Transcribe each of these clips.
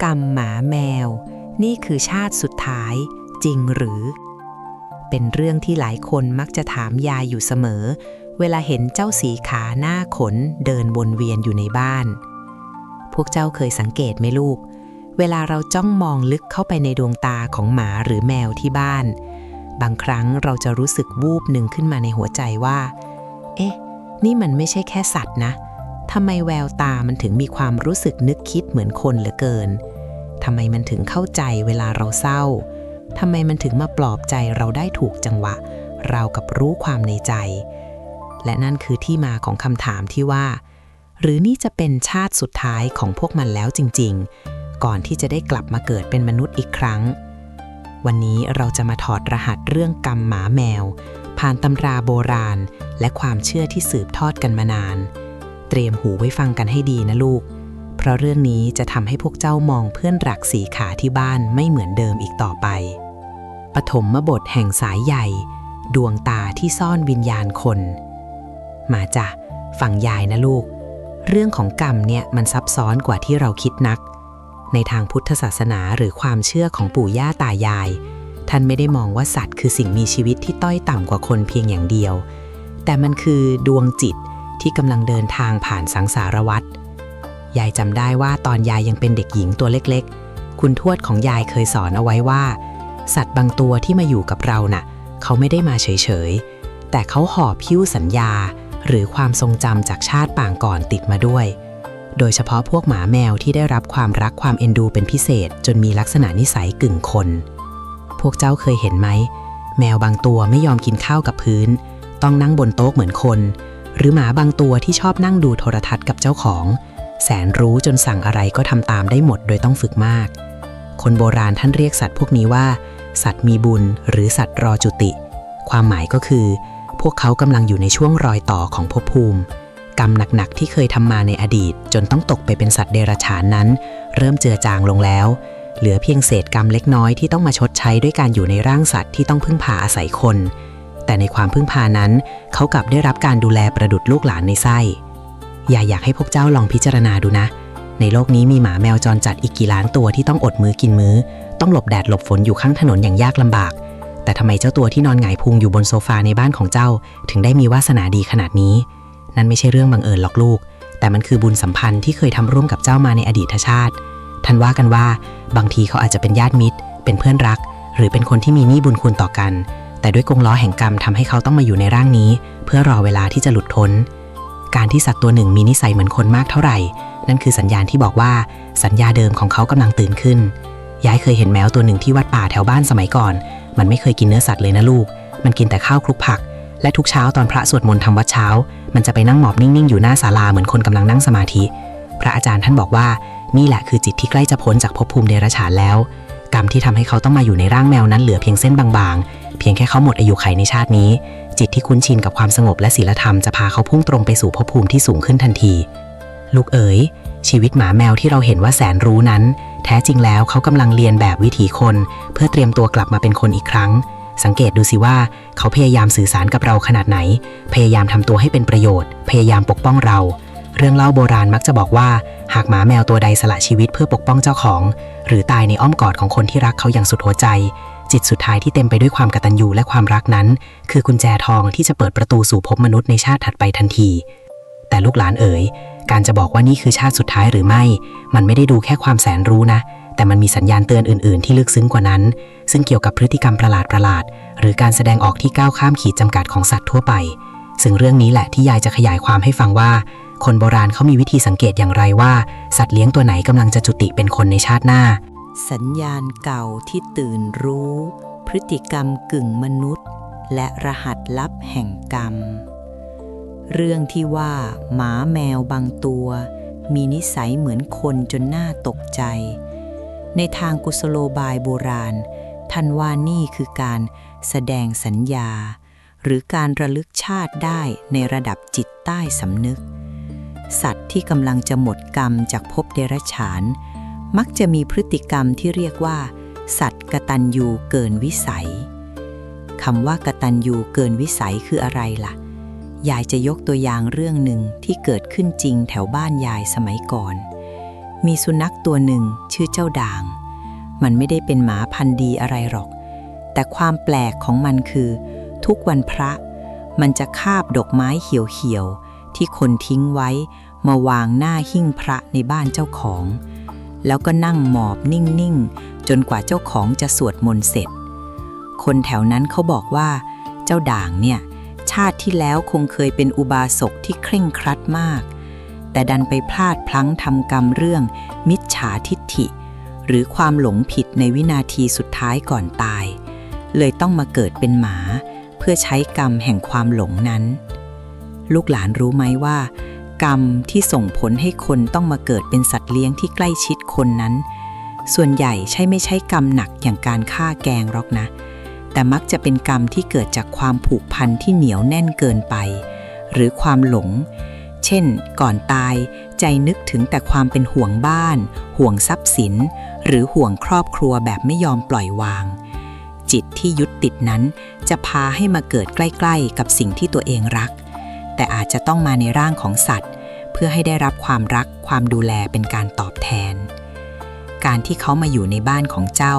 กรรมหมาแมวนี่คือชาติสุดท้ายจริงหรือเป็นเรื่องที่หลายคนมักจะถามยายอยู่เสมอเวลาเห็นเจ้าสีขาหน้าขนเดินวนเวียนอยู่ในบ้านพวกเจ้าเคยสังเกตไหมลูกเวลาเราจ้องมองลึกเข้าไปในดวงตาของหมาหรือแมวที่บ้านบางครั้งเราจะรู้สึกวูบหนึ่งขึ้นมาในหัวใจว่าเอ๊ะนี่มันไม่ใช่แค่สัตว์นะทำไมแววตามันถึงมีความรู้สึกนึกคิดเหมือนคนเหลือเกินทำไมมันถึงเข้าใจเวลาเราเศร้าทำไมมันถึงมาปลอบใจเราได้ถูกจังหวะเรากับรู้ความในใจและนั่นคือที่มาของคำถามที่ว่าหรือนี่จะเป็นชาติสุดท้ายของพวกมันแล้วจริงๆก่อนที่จะได้กลับมาเกิดเป็นมนุษย์อีกครั้งวันนี้เราจะมาถอดรหัสเรื่องกรรมหมาแมวผ่านตำราโบราณและความเชื่อที่สืบทอดกันมานานเตรียมหูไว้ฟังกันให้ดีนะลูกเพราะเรื่องนี้จะทำให้พวกเจ้ามองเพื่อนรักสีขาที่บ้านไม่เหมือนเดิมอีกต่อไปปฐมบทแห่งสายใหญ่ดวงตาที่ซ่อนวิญญาณคนมาจ้ะฟังยายนะลูกเรื่องของกรรมเนี่ยมันซับซ้อนกว่าที่เราคิดนักในทางพุทธศาสนาหรือความเชื่อของปู่ย่าตายายท่านไม่ได้มองว่าสัตว์คือสิ่งมีชีวิตที่ต้อยต่ำกว่าคนเพียงอย่างเดียวแต่มันคือดวงจิตที่กำลังเดินทางผ่านสังสารวัฏยายจำได้ว่าตอนยายยังเป็นเด็กหญิงตัวเล็กๆคุณทวดของยายเคยสอนเอาไว้ว่าสัตว์บางตัวที่มาอยู่กับเราน่ะเขาไม่ได้มาเฉยๆแต่เขาหอบหิ้วสัญญาหรือความทรงจำจากชาติปางก่อนติดมาด้วยโดยเฉพาะพวกหมาแมวที่ได้รับความรักความเอ็นดูเป็นพิเศษจนมีลักษณะนิสัยกึ่งคนพวกเจ้าเคยเห็นไหมแมวบางตัวไม่ยอมกินข้าวกับพื้นต้องนั่งบนโต๊ะเหมือนคนหรือหมาบางตัวที่ชอบนั่งดูโทรทัศน์กับเจ้าของแสนรู้จนสั่งอะไรก็ทำตามได้หมดโดยต้องฝึกมากคนโบราณท่านเรียกสัตว์พวกนี้ว่าสัตว์มีบุญหรือสัตว์รอจุติความหมายก็คือพวกเขากำลังอยู่ในช่วงรอยต่อของภพภูมิกรรมหนักๆที่เคยทำมาในอดีตจนต้องตกไปเป็นสัตว์เดรัจฉานนั้นเริ่มเจือจางลงแล้วเหลือเพียงเศษกรรมเล็กน้อยที่ต้องมาชดใช้ด้วยการอยู่ในร่างสัตว์ที่ต้องพึ่งพาอาศัยคนแต่ในความพึ่งพานั้นเขากลับได้รับการดูแลประดุจลูกหลานในไส้อยากให้พวกเจ้าลองพิจารณาดูนะในโลกนี้มีหมาแมวจรจัดอีกกี่ล้านตัวที่ต้องอดมื้อกินมื้อต้องหลบแดดหลบฝนอยู่ข้างถนนอย่างยากลำบากแต่ทำไมเจ้าตัวที่นอนหงายพุงอยู่บนโซฟาในบ้านของเจ้าถึงได้มีวาสนาดีขนาดนี้นั่นไม่ใช่เรื่องบังเอิญหรอกลูกแต่มันคือบุญสัมพันธ์ที่เคยทำร่วมกับเจ้ามาในอดีตชาติท่านว่ากันว่าบางทีเขาอาจจะเป็นญาติมิตรเป็นเพื่อนรักหรือเป็นคนที่มีหนี้บุญคุณต่อกันแต่ด้วยกงล้อแห่งกรรมทำให้เขาต้องมาอยู่ในร่างนี้เพื่อรอเวลาที่จะหลุดพ้นการที่สัตว์ตัวหนึ่งมีนิสัยเหมือนคนมากเท่าไหร่นั่นคือสัญญาณที่บอกว่าสัญญาเดิมของเขากำลังตื่นขึ้นยายเคยเห็นแมวตัวหนึ่งที่วัดป่าแถวบ้านสมัยก่อนมันไม่เคยกินเนื้อสัตว์เลยนะลูกมันกินแต่ข้าวคลุกผักและทุกเช้าตอนพระสวดมนต์ทำวัดเช้ามันจะไปนั่งหมอบนิ่งๆอยู่หน้าศาลาเหมือนคนกำลังนั่งสมาธิพระอาจารย์ท่านบอกว่านี่แหละคือจิตที่ใกล้จะพ้นจากภพภูมิเดรัจฉานแล้วกรรมที่ทำให้เขาต้องมาอยู่ในร่างแมวนั้นเหลือเพียงเส้นบางๆเพียงแค่เขาหมดอายุขัยในชาตินี้จิตที่คุ้นชินกับความสงบและศีลธรรมจะพาเขาพุ่งตรงไปสู่ภพภูมิที่สูงขึ้นทันทีลูกเอ๋ยชีวิตหมาแมวที่เราเห็นว่าแสนรู้นั้นแท้จริงแล้วเขากำลังเรียนแบบวิถีคนเพื่อเตรียมตัวกลับมาเป็นคนอีกครั้งสังเกตดูสิว่าเขาพยายามสื่อสารกับเราขนาดไหนพยายามทำตัวให้เป็นประโยชน์พยายามปกป้องเราเรื่องเล่าโบราณมักจะบอกว่าหากหมาแมวตัวใดสละชีวิตเพื่อปกป้องเจ้าของหรือตายในอ้อมกอดของคนที่รักเขาอย่างสุดหัวใจจิตสุดท้ายที่เต็มไปด้วยความกตัญญูและความรักนั้นคือกุญแจทองที่จะเปิดประตูสู่ภพมนุษย์ในชาติถัดไปทันทีแต่ลูกหลานเอ๋ยการจะบอกว่านี่คือชาติสุดท้ายหรือไม่มันไม่ได้ดูแค่ความแสนรู้นะแต่มันมีสัญญาณเตือนอื่นๆที่ลึกซึ้งกว่านั้นซึ่งเกี่ยวกับพฤติกรรมประหลาดหรือการแสดงออกที่ก้าวข้ามขีดจำกัดของสัตว์ทั่วไปซึ่งเรื่องนี้แหละที่ยายจะขยายความให้ฟังว่าคนโบราณเขามีวิธีสังเกตอย่างไรว่าสัตว์เลี้ยงตัวไหนกำลังจะจุติเป็นคนในชาติหน้าสัญญาณเก่าที่ตื่นรู้พฤติกรรมกึ่งมนุษย์และรหัสลับแห่งกรรมเรื่องที่ว่าหมาแมวบางตัวมีนิสัยเหมือนคนจนน่าตกใจในทางกุศโลบายโบราณท่านว่านี่คือการแสดงสัญญาหรือการระลึกชาติได้ในระดับจิตใต้สำนึกสัตว์ที่กำลังจะหมดกรรมจากภพเดรัจฉานมักจะมีพฤติกรรมที่เรียกว่าสัตว์กตัญญูเกินวิสัยคำว่ากตัญญูเกินวิสัยคืออะไรล่ะยายจะยกตัวอย่างเรื่องหนึ่งที่เกิดขึ้นจริงแถวบ้านยายสมัยก่อน มีสุนัขตัวหนึ่งชื่อเจ้าด่าง มันไม่ได้เป็นหมาพันธุ์ดีอะไรหรอกแต่ความแปลกของมันคือทุกวันพระมันจะคาบดอกไม้เหี่ยวๆที่คนทิ้งไว้มาวางหน้าหิ้งพระในบ้านเจ้าของแล้วก็นั่งหมอบนิ่งๆจนกว่าเจ้าของจะสวดมนต์เสร็จคนแถวนั้นเขาบอกว่าเจ้าด่างเนี่ยชาติที่แล้วคงเคยเป็นอุบาสกที่เคร่งครัดมากแต่ดันไปพลาดพลั้งทำกรรมเรื่องมิจฉาทิฏฐิหรือความหลงผิดในวินาทีสุดท้ายก่อนตายเลยต้องมาเกิดเป็นหมาเพื่อใช้กรรมแห่งความหลงนั้นลูกหลานรู้ไหมว่ากรรมที่ส่งผลให้คนต้องมาเกิดเป็นสัตว์เลี้ยงที่ใกล้ชิดคนนั้นส่วนใหญ่ไม่ใช่กรรมหนักอย่างการฆ่าแกล้งหรอกนะแต่มักจะเป็นกรรมที่เกิดจากความผูกพันที่เหนียวแน่นเกินไปหรือความหลงเช่นก่อนตายใจนึกถึงแต่ความเป็นห่วงบ้านห่วงทรัพย์สินหรือห่วงครอบครัวแบบไม่ยอมปล่อยวางจิตที่ยึดติดนั้นจะพาให้มาเกิดใกล้ๆกับสิ่งที่ตัวเองรักแต่อาจจะต้องมาในร่างของสัตว์เพื่อให้ได้รับความรักความดูแลเป็นการตอบแทนการที่เขามาอยู่ในบ้านของเจ้า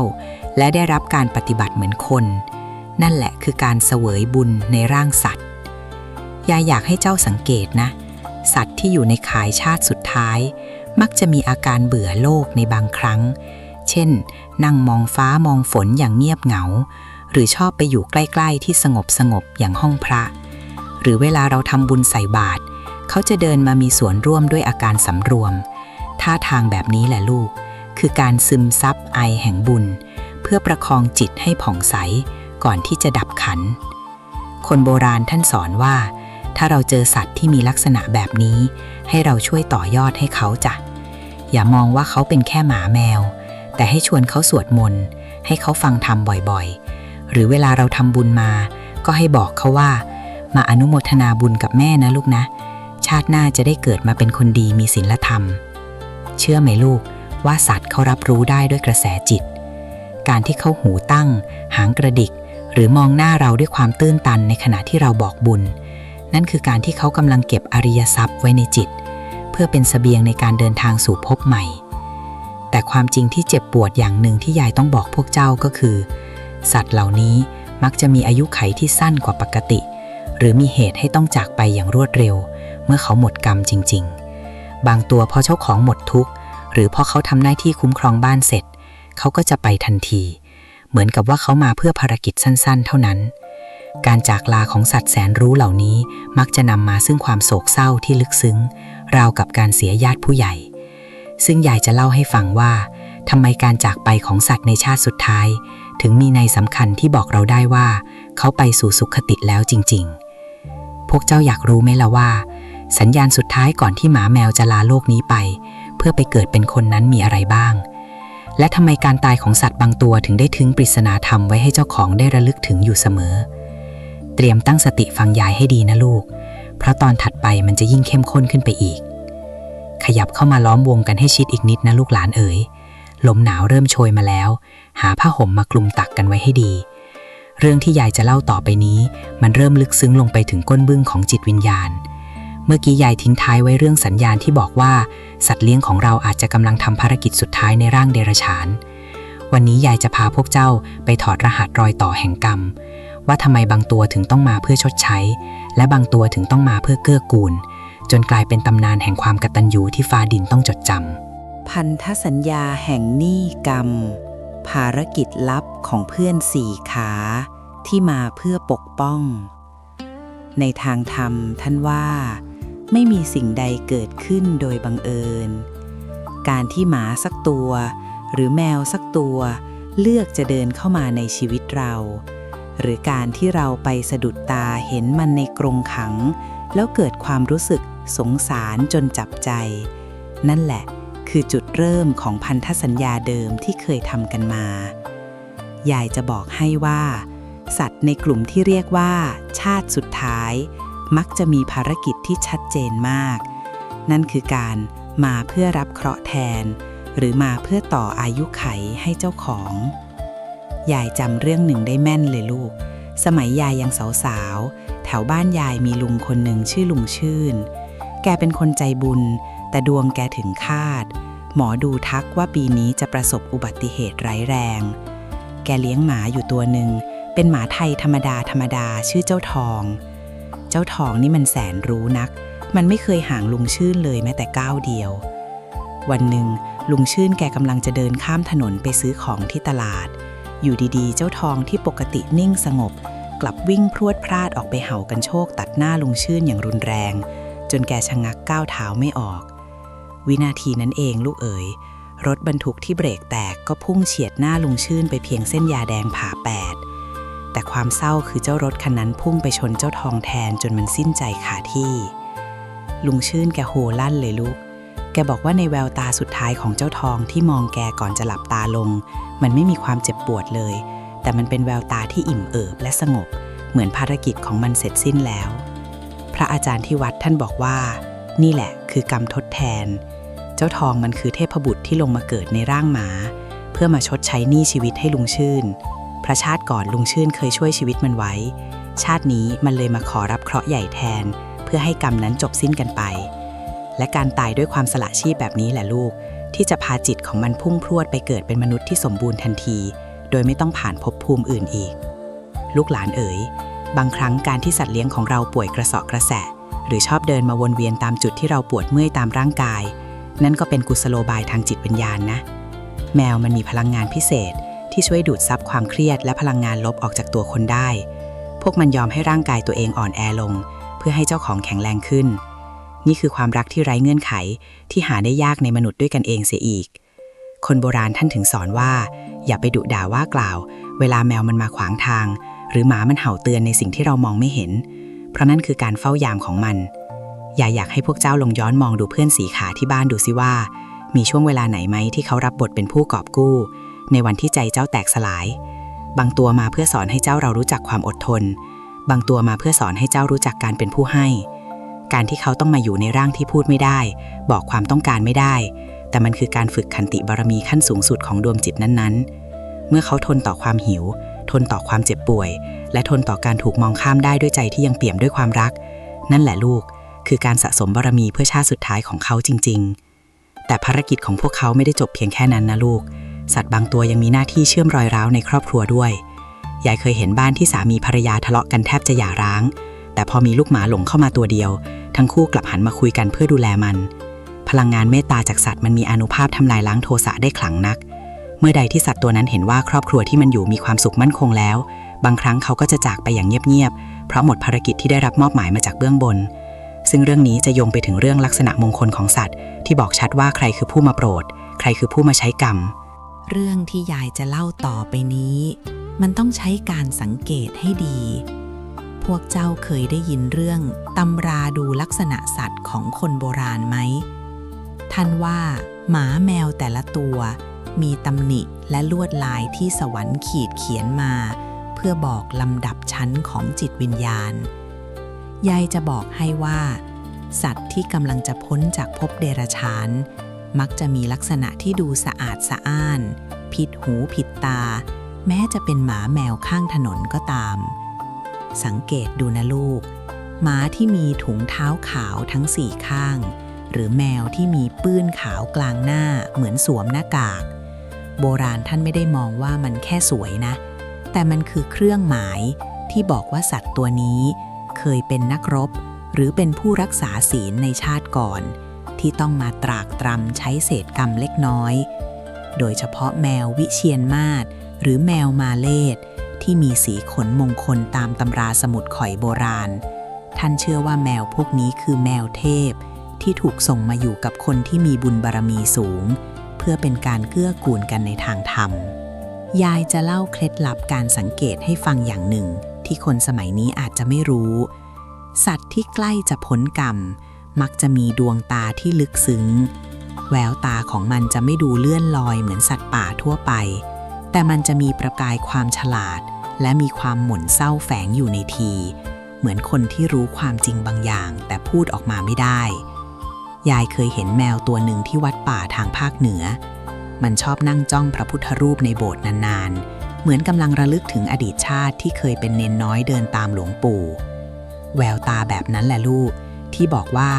และได้รับการปฏิบัติเหมือนคนนั่นแหละคือการเสวยบุญในร่างสัตว์ยายอยากให้เจ้าสังเกตนะสัตว์ที่อยู่ในข่ายชาติสุดท้ายมักจะมีอาการเบื่อโลกในบางครั้งเช่นนั่งมองฟ้ามองฝนอย่างเงียบเหงาหรือชอบไปอยู่ใกล้ๆที่สงบอย่างห้องพระหรือเวลาเราทำบุญใส่บาตรเขาจะเดินมามีส่วนร่วมด้วยอาการสำรวมท่าทางแบบนี้แหละลูกคือการซึมซับไอแห่งบุญเพื่อประคองจิตให้ผ่องใสก่อนที่จะดับขันคนโบราณท่านสอนว่าถ้าเราเจอสัตว์ที่มีลักษณะแบบนี้ให้เราช่วยต่อยอดให้เขาจ้ะอย่ามองว่าเขาเป็นแค่หมาแมวแต่ให้ชวนเขาสวดมนต์ให้เขาฟังธรรมบ่อยๆหรือเวลาเราทำบุญมาก็ให้บอกเขาว่ามาอนุโมทนาบุญกับแม่นะลูกนะชาติหน้าจะได้เกิดมาเป็นคนดีมีศีลธรรมเชื่อไหมลูกว่าสัตว์เขารับรู้ได้ด้วยกระแสจิตการที่เขาหูตั้งหางกระดิกหรือมองหน้าเราด้วยความตื้นตันในขณะที่เราบอกบุญนั่นคือการที่เขากำลังเก็บอริยทรัพย์ไว้ในจิตเพื่อเป็นเสบียงในการเดินทางสู่ภพใหม่แต่ความจริงที่เจ็บปวดอย่างหนึ่งที่ยายต้องบอกพวกเจ้าก็คือสัตว์เหล่านี้มักจะมีอายุขัยที่สั้นกว่าปกติหรือมีเหตุให้ต้องจากไปอย่างรวดเร็วเมื่อเขาหมดกรรมจริงๆบางตัวพอเจ้าของหมดทุกข์หรือพอเขาทำหน้าที่คุ้มครองบ้านเสร็จเขาก็จะไปทันทีเหมือนกับว่าเขามาเพื่อภารกิจสั้นๆเท่านั้นการจากลาของสัตว์แสนรู้เหล่านี้มักจะนำมาซึ่งความโศกเศร้าที่ลึกซึ้งราวกับการเสียญาติผู้ใหญ่ซึ่งยายจะเล่าให้ฟังว่าทำไมการจากไปของสัตว์ในชาติสุดท้ายถึงมีนัยสำคัญที่บอกเราได้ว่าเขาไปสู่สุคติแล้วจริงๆพวกเจ้าอยากรู้ไหมล่ะว่าสัญญาณสุดท้ายก่อนที่หมาแมวจะลาโลกนี้ไปเพื่อไปเกิดเป็นคนนั้นมีอะไรบ้างและทำไมการตายของสัตว์บางตัวถึงได้ทิ้งปริศนาธรรมไว้ให้เจ้าของได้ระลึกถึงอยู่เสมอเตรียมตั้งสติฟังยายให้ดีนะลูกเพราะตอนถัดไปมันจะยิ่งเข้มข้นขึ้นไปอีกขยับเข้ามาล้อมวงกันให้ชิดอีกนิดนะลูกหลานเอ๋ยลมหนาวเริ่มโชยมาแล้วหาผ้าห่มมาคลุมตักกันไว้ให้ดีเรื่องที่ยายจะเล่าต่อไปนี้มันเริ่มลึกซึ้งลงไปถึงก้นบึ้งของจิตวิญญาณเมื่อกี้ยายทิ้งท้ายไว้เรื่องสัญญาณที่บอกว่าสัตว์เลี้ยงของเราอาจจะกำลังทำภารกิจสุดท้ายในร่างเดรัจฉานวันนี้ยายจะพาพวกเจ้าไปถอดรหัสรอยต่อแห่งกรรมว่าทำไมบางตัวถึงต้องมาเพื่อชดใช้และบางตัวถึงต้องมาเพื่อเกื้อกูลจนกลายเป็นตำนานแห่งความกตัญญูที่ฟ้าดินต้องจดจำพันธสัญญาแห่งหนี้กรรมภารกิจลับของเพื่อนสี่ขาที่มาเพื่อปกป้องในทางธรรมท่านว่าไม่มีสิ่งใดเกิดขึ้นโดยบังเอิญการที่หมาสักตัวหรือแมวสักตัวเลือกจะเดินเข้ามาในชีวิตเราหรือการที่เราไปสะดุดตาเห็นมันในกรงขังแล้วเกิดความรู้สึกสงสารจนจับใจนั่นแหละคือจุดเริ่มของพันธสัญญาเดิมที่เคยทำกันมายายจะบอกให้ว่าสัตว์ในกลุ่มที่เรียกว่าชาติสุดท้ายมักจะมีภารกิจที่ชัดเจนมากนั่นคือการมาเพื่อรับเคราะห์แทนหรือมาเพื่อต่ออายุไขให้เจ้าของยายจำเรื่องหนึ่งได้แม่นเลยลูกสมัยยายยังสาวๆแถวบ้านยายมีลุงคนหนึ่งชื่อลุงชื่นแกเป็นคนใจบุญแต่ดวงแกถึงคาด หมอดูทักว่าปีนี้จะประสบอุบัติเหตุร้ายแรง แกเลี้ยงหมาอยู่ตัวหนึ่งเป็นหมาไทยธรรมดาชื่อเจ้าทอง เจ้าทองนี่มันแสนรู้นักมันไม่เคยห่างลุงชื่นเลยแม้แต่ก้าวเดียววันหนึ่งลุงชื่นแกกำลังจะเดินข้ามถนนไปซื้อของที่ตลาดอยู่ดีๆเจ้าทองที่ปกตินิ่งสงบกลับวิ่งพรวดพราดออกไปเห่ากันโชคตัดหน้าลุงชื่นอย่างรุนแรงจนแกชะงักก้าวเท้าไม่ออกวินาทีนั้นเองลูกเอ๋ยรถบรรทุกที่เบรกแตกก็พุ่งเฉียดหน้าลุงชื่นไปเพียงเส้นยาแดงผ่าแปดแต่ความเศร้าคือเจ้ารถคันนั้นพุ่งไปชนเจ้าทองแทนจนมันสิ้นใจคาที่ลุงชื่นแกโฮลั่นเลยลูกแกบอกว่าในแววตาสุดท้ายของเจ้าทองที่มองแกก่อนจะหลับตาลงมันไม่มีความเจ็บปวดเลยแต่มันเป็นแววตาที่อิ่มเอิบและสงบเหมือนภารกิจของมันเสร็จสิ้นแล้วพระอาจารย์ที่วัดท่านบอกว่านี่แหละคือกรรมทดแทนเจ้าทองมันคือเทพบุตรที่ลงมาเกิดในร่างหมาเพื่อมาชดใช้หนี้ชีวิตให้ลุงชื่นพระชาติก่อนลุงชื่นเคยช่วยชีวิตมันไว้ชาตินี้มันเลยมาขอรับเคราะห์ใหญ่แทนเพื่อให้กรรมนั้นจบสิ้นกันไปและการตายด้วยความสละชีพแบบนี้แหละลูกที่จะพาจิตของมันพุ่งพรวดไปเกิดเป็นมนุษย์ที่สมบูรณ์ทันทีโดยไม่ต้องผ่านภพภูมิอื่นอีกลูกหลานเอ๋ยบางครั้งการที่สัตว์เลี้ยงของเราป่วยกระเสาะกระแสะหรือชอบเดินมาวนเวียนตามจุดที่เราปวดเมื่อยตามร่างกายนั่นก็เป็นกุศโลบายทางจิตวิญญาณนะแมวมันมีพลังงานพิเศษที่ช่วยดูดซับความเครียดและพลังงานลบออกจากตัวคนได้พวกมันยอมให้ร่างกายตัวเองอ่อนแอลงเพื่อให้เจ้าของแข็งแรงขึ้นนี่คือความรักที่ไร้เงื่อนไขที่หาได้ยากในมนุษย์ด้วยกันเองเสียอีกคนโบราณท่านถึงสอนว่าอย่าไปดุด่าว่ากล่าวเวลาแมวมันมาขวางทางหรือหมามันเห่าเตือนในสิ่งที่เรามองไม่เห็นเพราะนั่นคือการเฝ้ายามของมันอยากให้พวกเจ้าลองย้อนมองดูเพื่อนสีขาที่บ้านดูซิว่ามีช่วงเวลาไหนไหมที่เขารับบทเป็นผู้กอบกู้ในวันที่ใจเจ้าแตกสลายบางตัวมาเพื่อสอนให้เจ้าเรารู้จักความอดทนบางตัวมาเพื่อสอนให้เจ้ารู้จักการเป็นผู้ให้การที่เขาต้องมาอยู่ในร่างที่พูดไม่ได้บอกความต้องการไม่ได้แต่มันคือการฝึกขันติบารมีขั้นสูงสุดของดวงจิตนั้นๆเมื่อเขาทนต่อความหิวทนต่อความเจ็บป่วยและทนต่อการถูกมองข้ามได้ด้วยใจที่ยังเปี่ยมด้วยความรักนั่นแหละลูกคือการสะสมบารมีเพื่อชาติสุดท้ายของเขาจริงๆแต่ภารกิจของพวกเขาไม่ได้จบเพียงแค่นั้นนะลูกสัตว์บางตัวยังมีหน้าที่เชื่อมรอยร้าวในครอบครัวด้วยยายเคยเห็นบ้านที่สามีภรรยาทะเลาะกันแทบจะหย่าร้างแต่พอมีลูกหมาหลงเข้ามาตัวเดียวทั้งคู่กลับหันมาคุยกันเพื่อดูแลมันพลังงานเมตตาจากสัตว์มันมีอานุภาพทำลายล้างโทสะได้ขลังนักเมื่อใดที่สัตว์ตัวนั้นเห็นว่าครอบครัวที่มันอยู่มีความสุขมั่นคงแล้วบางครั้งเขาก็จะจากไปอย่างเงียบๆเพราะหมดภารกิจที่ได้รับมอบหมายมาจากเบื้องบนซึ่งเรื่องนี้จะโยงไปถึงเรื่องลักษณะมงคลของสัตว์ที่บอกชัดว่าใครคือผู้มาโปรดใครคือผู้มาใช้กรรมเรื่องที่ยายจะเล่าต่อไปนี้มันต้องใช้การสังเกตให้ดีพวกเจ้าเคยได้ยินเรื่องตำราดูลักษณะสัตว์ของคนโบราณไหมท่านว่าหมาแมวแต่ละตัวมีตำหนิและลวดลายที่สวรรค์ขีดเขียนมาเพื่อบอกลำดับชั้นของจิตวิญญาณยายจะบอกให้ว่าสัตว์ที่กำลังจะพ้นจากภพเดรัจฉานมักจะมีลักษณะที่ดูสะอาดสะอ้านผิดหูผิดตาแม้จะเป็นหมาแมวข้างถนนก็ตามสังเกตดูนะลูกหมาที่มีถุงเท้าขาวทั้งสี่ข้างหรือแมวที่มีปื้นขาวกลางหน้าเหมือนสวมหน้ากากโบราณท่านไม่ได้มองว่ามันแค่สวยนะแต่มันคือเครื่องหมายที่บอกว่าสัตว์ตัวนี้เคยเป็นนักรบหรือเป็นผู้รักษาศีลในชาติก่อนที่ต้องมาตรากตรำใช้เศษกรรมเล็กน้อยโดยเฉพาะแมววิเชียรมาศหรือแมวมาเลศที่มีสีขนมงคลตามตำราสมุดข่อยโบราณท่านเชื่อว่าแมวพวกนี้คือแมวเทพที่ถูกส่งมาอยู่กับคนที่มีบุญบารมีสูงเพื่อเป็นการเกื้อกูลกันในทางธรรมยายจะเล่าเคล็ดลับการสังเกตให้ฟังอย่างหนึ่งที่คนสมัยนี้อาจจะไม่รู้สัตว์ที่ใกล้จะพ้นกรรมมักจะมีดวงตาที่ลึกซึ้งแววตาของมันจะไม่ดูเลื่อนลอยเหมือนสัตว์ป่าทั่วไปแต่มันจะมีประกายความฉลาดและมีความหม่นเศร้าแฝงอยู่ในทีเหมือนคนที่รู้ความจริงบางอย่างแต่พูดออกมาไม่ได้ยายเคยเห็นแมวตัวหนึ่งที่วัดป่าทางภาคเหนือมันชอบนั่งจ้องพระพุทธรูปในโบสถ์นานๆเหมือนกำลังระลึกถึงอดีตชาติที่เคยเป็นเนนน้อยเดินตามหลวงปู่แววตาแบบนั้นแหละลูกที่บอกว่า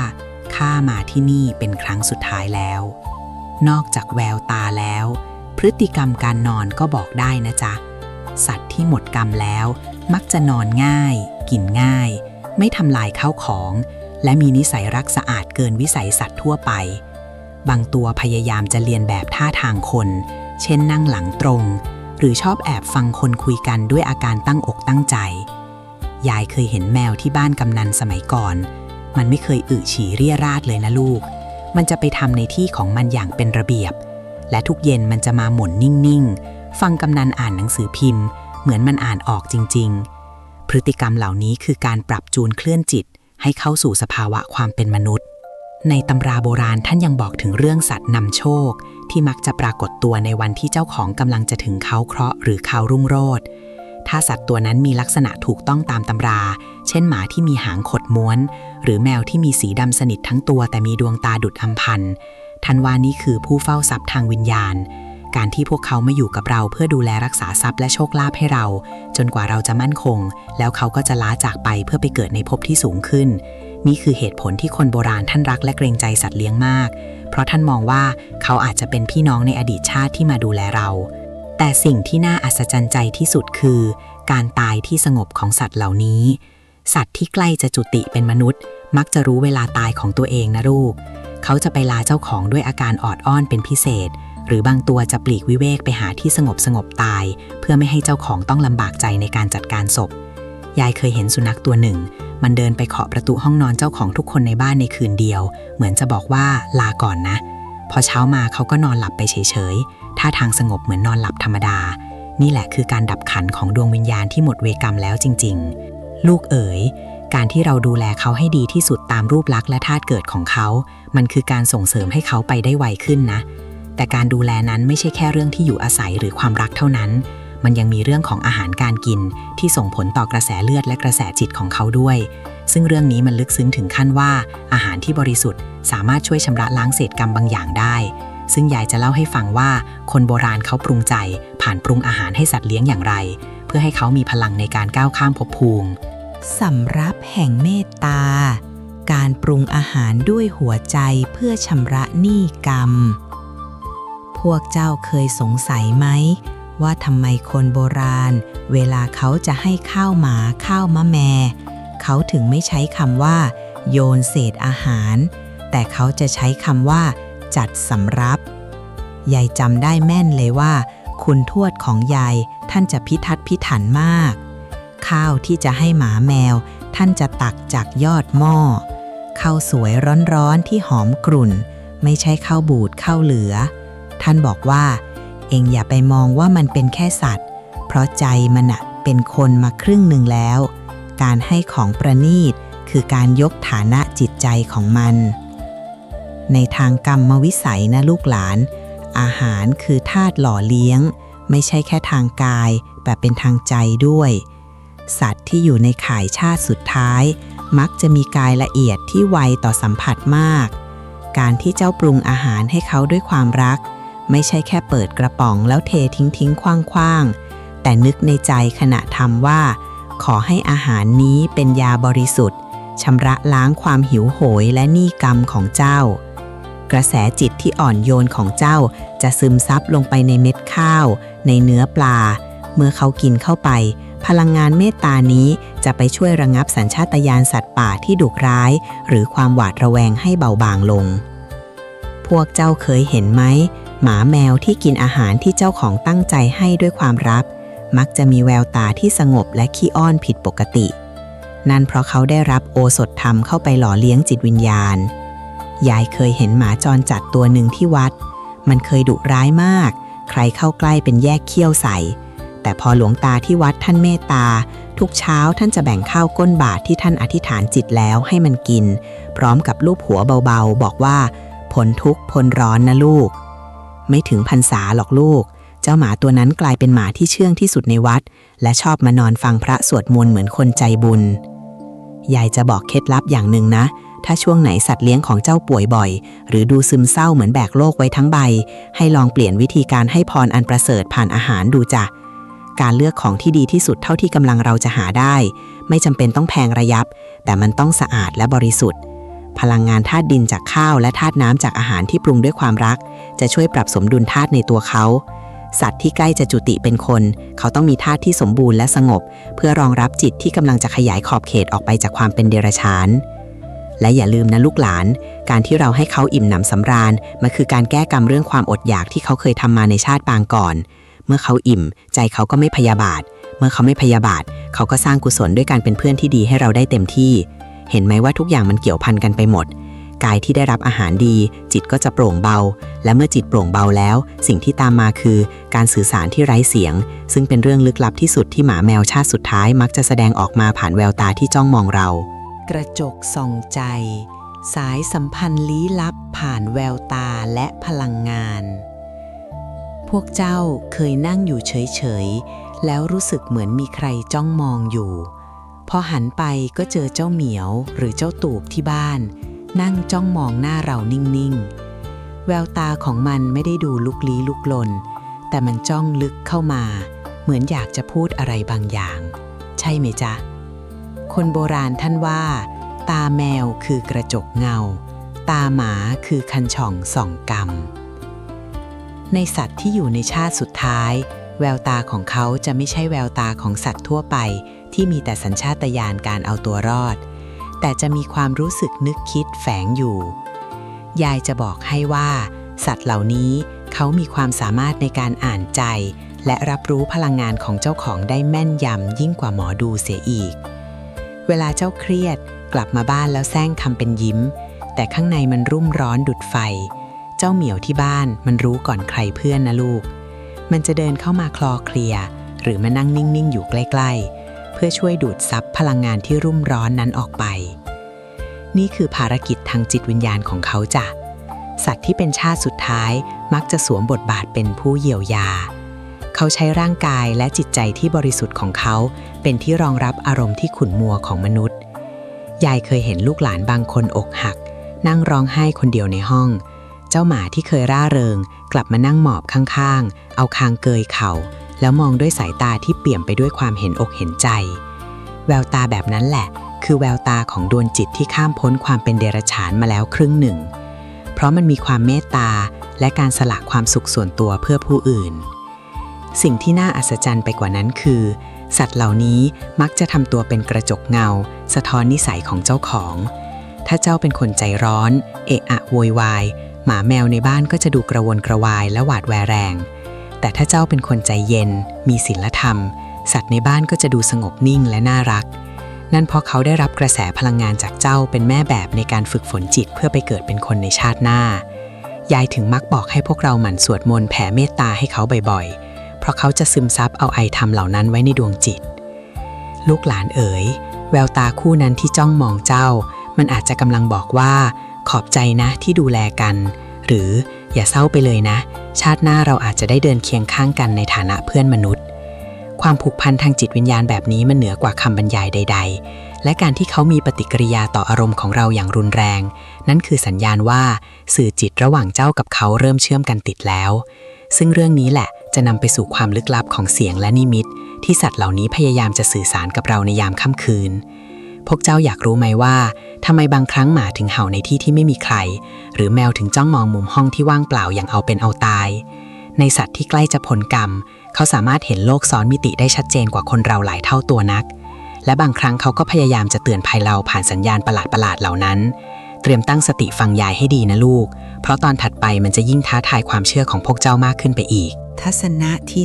ข้ามาที่นี่เป็นครั้งสุดท้ายแล้ว นอกจากแววตาแล้ว พฤติกรรมการนอนก็บอกได้นะจ๊ะสัตว์ที่หมดกรรมแล้วมักจะนอนง่ายกินง่ายไม่ทำลายข้าวของและมีนิสัยรักสะอาดเกินวิสัยสัตว์ทั่วไปบางตัวพยายามจะเลียนแบบท่าทางคนเช่นนั่งหลังตรงหรือชอบแอบฟังคนคุยกันด้วยอาการตั้งอกตั้งใจยายเคยเห็นแมวที่บ้านกำนันสมัยก่อนมันไม่เคยอึฉี่เรี่ยราดเลยนะลูกมันจะไปทำในที่ของมันอย่างเป็นระเบียบและทุกเย็นมันจะมาหม่นนิ่งๆฟังกำนันอ่านหนังสือพิมพ์เหมือนมันอ่านออกจริงๆพฤติกรรมเหล่านี้คือการปรับจูนเคลื่อนจิตให้เข้าสู่สภาวะความเป็นมนุษย์ในตำราโบราณท่านยังบอกถึงเรื่องสัตว์นำโชคที่มักจะปรากฏตัวในวันที่เจ้าของกำลังจะถึงเขาเคราะห์หรือเขารุ่งโรจน์ถ้าสัตว์ตัวนั้นมีลักษณะถูกต้องตามตำราเช่นหมาที่มีหางขดม้วนหรือแมวที่มีสีดำสนิททั้งตัวแต่มีดวงตาดุจอัมพันธ์ท่านว่านี่คือผู้เฝ้าทรัพย์ทางวิญญาณการที่พวกเขามาอยู่กับเราเพื่อดูแลรักษาทรัพย์และโชคลาภให้เราจนกว่าเราจะมั่นคงแล้วเขาก็จะล้าจากไปเพื่อไปเกิดในภพที่สูงขึ้นนี่คือเหตุผลที่คนโบราณท่านรักและเกรงใจสัตว์เลี้ยงมากเพราะท่านมองว่าเขาอาจจะเป็นพี่น้องในอดีตชาติที่มาดูแลเราแต่สิ่งที่น่าอัศจรรย์ใจที่สุดคือการตายที่สงบของสัตว์เหล่านี้สัตว์ที่ใกล้จะจุติเป็นมนุษย์มักจะรู้เวลาตายของตัวเองนะลูกเขาจะไปลาเจ้าของด้วยอาการออดอ้อนเป็นพิเศษหรือบางตัวจะปลีกวิเวกไปหาที่สงบตายเพื่อไม่ให้เจ้าของต้องลำบากใจในการจัดการศพยายเคยเห็นสุนัขตัวหนึ่งมันเดินไปเคาะประตูห้องนอนเจ้าของทุกคนในบ้านในคืนเดียวเหมือนจะบอกว่าลาก่อนนะพอเช้ามาเขาก็นอนหลับไปเฉยๆท่าทางสงบเหมือนนอนหลับธรรมดานี่แหละคือการดับขันของดวงวิญญาณที่หมดเวรกรรมแล้วจริงๆลูกเอ๋ยการที่เราดูแลเขาให้ดีที่สุดตามรูปลักษณ์และธาตุเกิดของเขามันคือการส่งเสริมให้เขาไปได้ไวขึ้นนะแต่การดูแลนั้นไม่ใช่แค่เรื่องที่อยู่อาศัยหรือความรักเท่านั้นมันยังมีเรื่องของอาหารการกินที่ส่งผลต่อกระแสเลือดและกระแสจิตของเขาด้วยซึ่งเรื่องนี้มันลึกซึ้งถึงขั้นว่าอาหารที่บริสุทธิ์สามารถช่วยชำระล้างเศษกรรมบางอย่างได้ซึ่งยายจะเล่าให้ฟังว่าคนโบราณเขาปรุงใจผ่านปรุงอาหารให้สัตว์เลี้ยงอย่างไรเพื่อให้เขามีพลังในการก้าวข้ามภพภูมิสำรับแห่งเมตตาการปรุงอาหารด้วยหัวใจเพื่อชำระหนี้กรรมพวกเจ้าเคยสงสัยไหมว่าทำไมคนโบราณเวลาเขาจะให้ข้าวหมาข้าวมะแมเขาถึงไม่ใช้คำว่าโยนเศษอาหารแต่เขาจะใช้คำว่าจัดสำรับยายจำได้แม่นเลยว่าคุณทวดของยายท่านจะพิทัดพิถันมากข้าวที่จะให้หมาแมวท่านจะตักจากยอดหม้อข้าวสวยร้อนๆที่หอมกรุ่นไม่ใช่ข้าวบูดข้าวเหลือท่านบอกว่าเองอย่าไปมองว่ามันเป็นแค่สัตว์เพราะใจมันเป็นคนมาครึ่งหนึ่งแล้วการให้ของประณีตคือการยกฐานะจิตใจของมันในทางกรรมวิสัยนะลูกหลานอาหารคือธาตุหล่อเลี้ยงไม่ใช่แค่ทางกายแต่เป็นทางใจด้วยสัตว์ที่อยู่ในข่ายชาติสุดท้ายมักจะมีกายละเอียดที่ไวต่อสัมผัสมากการที่เจ้าปรุงอาหารให้เขาด้วยความรักไม่ใช่แค่เปิดกระป๋องแล้วเททิ้งคว้างแต่นึกในใจขณะทำว่าขอให้อาหารนี้เป็นยาบริสุทธิ์ชำระล้างความหิวโหยและหนี้กรรมของเจ้ากระแสจิตที่อ่อนโยนของเจ้าจะซึมซับลงไปในเม็ดข้าวในเนื้อปลาเมื่อเขากินเข้าไปพลังงานเมตตานี้จะไปช่วยระงับสัญชาตญาณสัตว์ป่าที่ดุร้ายหรือความหวาดระแวงให้เบาบางลงพวกเจ้าเคยเห็นไหมหมาแมวที่กินอาหารที่เจ้าของตั้งใจให้ด้วยความรักมักจะมีแววตาที่สงบและขี้อ้อนผิดปกตินั่นเพราะเขาได้รับโอสถธรรมเข้าไปหล่อเลี้ยงจิตวิญญาณยายเคยเห็นหมาจรจัดตัวหนึ่งที่วัดมันเคยดุร้ายมากใครเข้าใกล้เป็นแยกเขี้ยวใส่แต่พอหลวงตาที่วัดท่านเมตตาทุกเช้าท่านจะแบ่งข้าวก้นบาตรที่ท่านอธิษฐานจิตแล้วให้มันกินพร้อมกับลูบหัวเบาๆบอกว่าพ้นทุกข์พ้นร้อนนะลูกไม่ถึงพรรษาหรอกลูกเจ้าหมาตัวนั้นกลายเป็นหมาที่เชื่องที่สุดในวัดและชอบมานอนฟังพระสวดมนต์เหมือนคนใจบุญยายจะบอกเคล็ดลับอย่างหนึ่งนะถ้าช่วงไหนสัตว์เลี้ยงของเจ้าป่วยบ่อยหรือดูซึมเศร้าเหมือนแบกโลกไว้ทั้งใบให้ลองเปลี่ยนวิธีการให้พรอันประเสริฐผ่านอาหารดูจ้ะการเลือกของที่ดีที่สุดเท่าที่กำลังเราจะหาได้ไม่จำเป็นต้องแพงระยับแต่มันต้องสะอาดและบริสุทธิ์ พลังงานธาตุดินจากข้าวและธาตุน้ำจากอาหารที่ปรุงด้วยความรักจะช่วยปรับสมดุลธาตุในตัวเขาสัตว์ที่ใกล้จะจุติเป็นคนเขาต้องมีธาตุที่สมบูรณ์และสงบเพื่อรองรับจิตที่กำลังจะขยายขอบเขตออกไปจากความเป็นเดรัจฉานและอย่าลืมนะลูกหลานการที่เราให้เขาอิ่มหนำสำราญมันคือการแก้กรรมเรื่องความอดอยากที่เขาเคยทำมาในชาติปางก่อนเมื่อเขาอิ่มใจเขาก็ไม่พยาบาทเมื่อเขาไม่พยาบาทเขาก็สร้างกุศลด้วยการเป็นเพื่อนที่ดีให้เราได้เต็มที่เห็นไหมว่าทุกอย่างมันเกี่ยวพันกันไปหมดกายที่ได้รับอาหารดีจิตก็จะโปร่งเบาและเมื่อจิตโปร่งเบาแล้วสิ่งที่ตามมาคือการสื่อสารที่ไร้เสียงซึ่งเป็นเรื่องลึกลับที่สุดที่หมาแมวชาติสุดท้ายมักจะแสดงออกมาผ่านแววตาที่จ้องมองเรากระจกส่องใจสายสัมพันธ์ลี้ลับผ่านแววตาและพลังงานพวกเจ้าเคยนั่งอยู่เฉยๆแล้วรู้สึกเหมือนมีใครจ้องมองอยู่พอหันไปก็เจอเจ้าเหมียวหรือเจ้าตูบที่บ้านนั่งจ้องมองหน้าเรานิ่งๆแววตาของมันไม่ได้ดูลุกลี้ลุกลนแต่มันจ้องลึกเข้ามาเหมือนอยากจะพูดอะไรบางอย่างใช่ไหมจ๊ะคนโบราณท่านว่าตาแมวคือกระจกเงาตาหมาคือคันช่องส่องกรรมในสัตว์ที่อยู่ในชาติสุดท้ายแววตาของเขาจะไม่ใช่แววตาของสัตว์ทั่วไปที่มีแต่สัญชาตญาณการเอาตัวรอดแต่จะมีความรู้สึกนึกคิดแฝงอยู่ยายจะบอกให้ว่าสัตว์เหล่านี้เขามีความสามารถในการอ่านใจและรับรู้พลังงานของเจ้าของได้แม่นยำยิ่งกว่าหมอดูเสียอีกเวลาเจ้าเครียดกลับมาบ้านแล้วแซงทำเป็นยิ้มแต่ข้างในมันรุ่มร้อนดุจไฟเจ้าเหมียวที่บ้านมันรู้ก่อนใครเพื่อนนะลูกมันจะเดินเข้ามาคลอเคลียหรือมานั่งนิ่งๆอยู่ใกล้ๆเพื่อช่วยดูดซับพลังงานที่รุ่มร้อนนั้นออกไปนี่คือภารกิจทางจิตวิญญาณของเขาจ้ะสัตว์ที่เป็นชาติสุดท้ายมักจะสวมบทบาทเป็นผู้เยียวยาเขาใช้ร่างกายและจิตใจที่บริสุทธิ์ของเขาเป็นที่รองรับอารมณ์ที่ขุ่นมัวของมนุษย์ยายเคยเห็นลูกหลานบางคนอกหักนั่งร้องไห้คนเดียวในห้องเจ้าหมาที่เคยร่าเริงกลับมานั่งหมอบข้างๆเอาคางเกยเข่าแล้วมองด้วยสายตาที่เปี่ยมไปด้วยความเห็นอกเห็นใจแววตาแบบนั้นแหละคือแววตาของดวงจิตที่ข้ามพ้นความเป็นเดรัจฉานมาแล้วครึ่งหนึ่งเพราะมันมีความเมตตาและการสละความสุขส่วนตัวเพื่อผู้อื่นสิ่งที่น่าอัศจรรย์ไปกว่านั้นคือสัตว์เหล่านี้มักจะทำตัวเป็นกระจกเงาสะท้อนนิสัยของเจ้าของถ้าเจ้าเป็นคนใจร้อนเอะอะโวยวายหมาแมวในบ้านก็จะดูกระวนกระวายและหวาดแวแรงแต่ถ้าเจ้าเป็นคนใจเย็นมีศีลธรรมสัตว์ในบ้านก็จะดูสงบนิ่งและน่ารักนั่นเพราะเขาได้รับกระแสพลังงานจากเจ้าเป็นแม่แบบในการฝึกฝนจิตเพื่อไปเกิดเป็นคนในชาติหน้ายายถึงมักบอกให้พวกเราหมั่นสวดมนต์แผ่เมตตาให้เขาบ่อยๆเพราะเขาจะซึมซับเอาไอธรรมเหล่านั้นไว้ในดวงจิตลูกหลานเอ๋ยแววตาคู่นั้นที่จ้องมองเจ้ามันอาจจะกำลังบอกว่าขอบใจนะที่ดูแลกันหรืออย่าเศร้าไปเลยนะชาติหน้าเราอาจจะได้เดินเคียงข้างกันในฐานะเพื่อนมนุษย์ความผูกพันทางจิตวิญญาณแบบนี้มันเหนือกว่าคำบรรยายใดๆและการที่เขามีปฏิกิริยาต่ออารมณ์ของเราอย่างรุนแรงนั่นคือสัญญาณว่าสื่อจิตระหว่างเจ้ากับเขาเริ่มเชื่อมกันติดแล้วซึ่งเรื่องนี้แหละจะนำไปสู่ความลึกลับของเสียงและนิมิตที่สัตว์เหล่านี้พยายามจะสื่อสารกับเราในยามค่ำคืนพวกเจ้าอยากรู้ไหมว่าทำไมบางครั้งหมาถึงเห่าในที่ที่ไม่มีใครหรือแมวถึงจ้องมองมุมห้องที่ว่างเปล่าอย่างเอาเป็นเอาตายในสัตว์ที่ใกล้จะพ้นกรรมเขาสามารถเห็นโลกซ้อนมิติได้ชัดเจนกว่าคนเราหลายเท่าตัวนักและบางครั้งเขาก็พยายามจะเตือนภัยเราผ่านสัญญาณประหลาดๆเหล่านั้นเตรียมตั้งสติฟังยายให้ดีนะลูกเพราะตอนถัดไปมันจะยิ่งท้าทายความเชื่อของพวกเจ้ามากขึ้นไปอีกทัศนะที่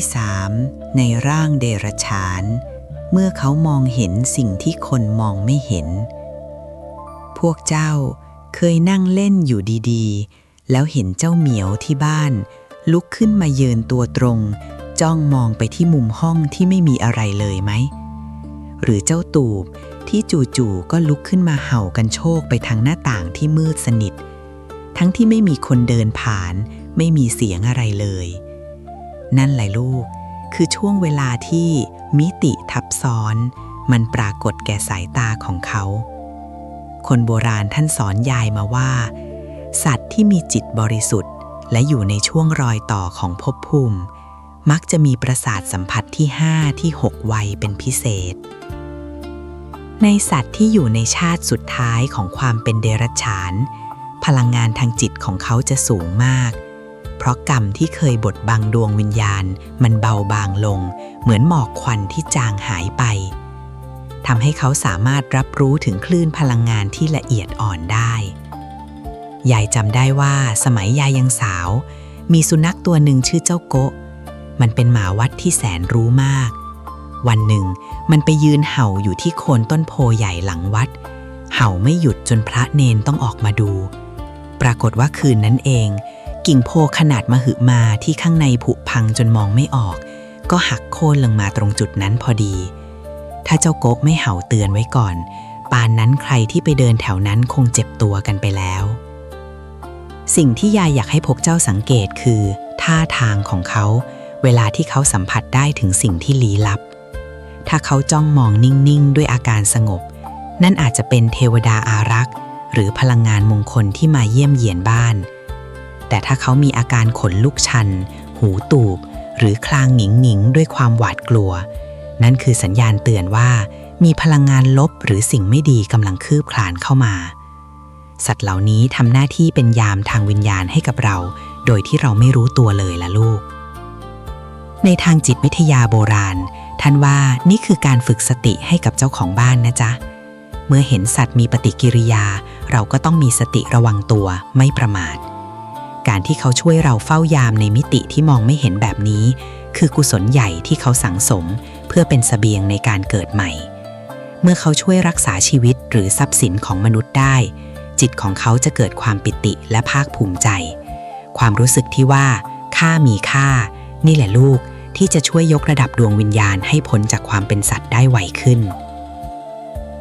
3ในร่างเดรัจฉานเมื่อเขามองเห็นสิ่งที่คนมองไม่เห็นพวกเจ้าเคยนั่งเล่นอยู่ดีๆแล้วเห็นเจ้าเหมียวที่บ้านลุกขึ้นมายืนตัวตรงจ้องมองไปที่มุมห้องที่ไม่มีอะไรเลยไหมหรือเจ้าตูบที่จู่ๆก็ลุกขึ้นมาเห่ากันโชคไปทางหน้าต่างที่มืดสนิททั้งที่ไม่มีคนเดินผ่านไม่มีเสียงอะไรเลยนั่นแหละลูกคือช่วงเวลาที่มิติทับซ้อนมันปรากฏแก่สายตาของเขาคนโบราณท่านสอนยายมาว่าสัตว์ที่มีจิตบริสุทธิ์และอยู่ในช่วงรอยต่อของภพภูมิมักจะมีประสาทสัมผัสที่ 5 ที่ 6 วัยเป็นพิเศษ ในสัตว์ที่อยู่ในชาติสุดท้ายของความเป็นเดรัจฉานพลังงานทางจิตของเขาจะสูงมากเพราะกรรมที่เคยบดบังดวงวิญญาณมันเบาบางลงเหมือนหมอกควันที่จางหายไปทำให้เขาสามารถรับรู้ถึงคลื่นพลังงานที่ละเอียดอ่อนได้ยายจำได้ว่าสมัยยายยังสาวมีสุนัขตัวหนึ่งชื่อเจ้าโกะมันเป็นหมาวัดที่แสนรู้มากวันหนึ่งมันไปยืนเห่าอยู่ที่โคนต้นโพใหญ่หลังวัดเห่าไม่หยุดจนพระเนนต้องออกมาดูปรากฏว่าคืนนั้นเองกิ่งโพขนาดมหึมาที่ข้างในผุพังจนมองไม่ออกก็หักโค่นลงมาตรงจุดนั้นพอดีถ้าเจ้าโก๊กไม่เห่าเตือนไว้ก่อนป่านนั้นใครที่ไปเดินแถวนั้นคงเจ็บตัวกันไปแล้วสิ่งที่ยายอยากให้พวกเจ้าสังเกตคือท่าทางของเขาเวลาที่เขาสัมผัสได้ถึงสิ่งที่ลี้ลับถ้าเขาจ้องมองนิ่งๆด้วยอาการสงบนั่นอาจจะเป็นเทวดาอารักษ์หรือพลังงานมงคลที่มาเยี่ยมเยียนบ้านแต่ถ้าเขามีอาการขนลุกชันหูตูบหรือคลางหงิงๆด้วยความหวาดกลัวนั่นคือสัญญาณเตือนว่ามีพลังงานลบหรือสิ่งไม่ดีกำลังคืบคลานเข้ามาสัตว์เหล่านี้ทำหน้าที่เป็นยามทางวิญญาณให้กับเราโดยที่เราไม่รู้ตัวเลยล่ะลูกในทางจิตวิทยาโบราณท่านว่านี่คือการฝึกสติให้กับเจ้าของบ้านนะจ๊ะเมื่อเห็นสัตว์มีปฏิกิริยาเราก็ต้องมีสติระวังตัวไม่ประมาทการที่เขาช่วยเราเฝ้ายามในมิติที่มองไม่เห็นแบบนี้คือกุศลใหญ่ที่เขาสั่งสมเพื่อเป็นเสบียงในการเกิดใหม่เมื่อเขาช่วยรักษาชีวิตหรือทรัพย์สินของมนุษย์ได้จิตของเขาจะเกิดความปิติและภาคภูมิใจความรู้สึกที่ว่าข้ามีค่านี่แหละลูกที่จะช่วยยกระดับดวงวิญญาณให้พ้นจากความเป็นสัตว์ได้ไวขึ้น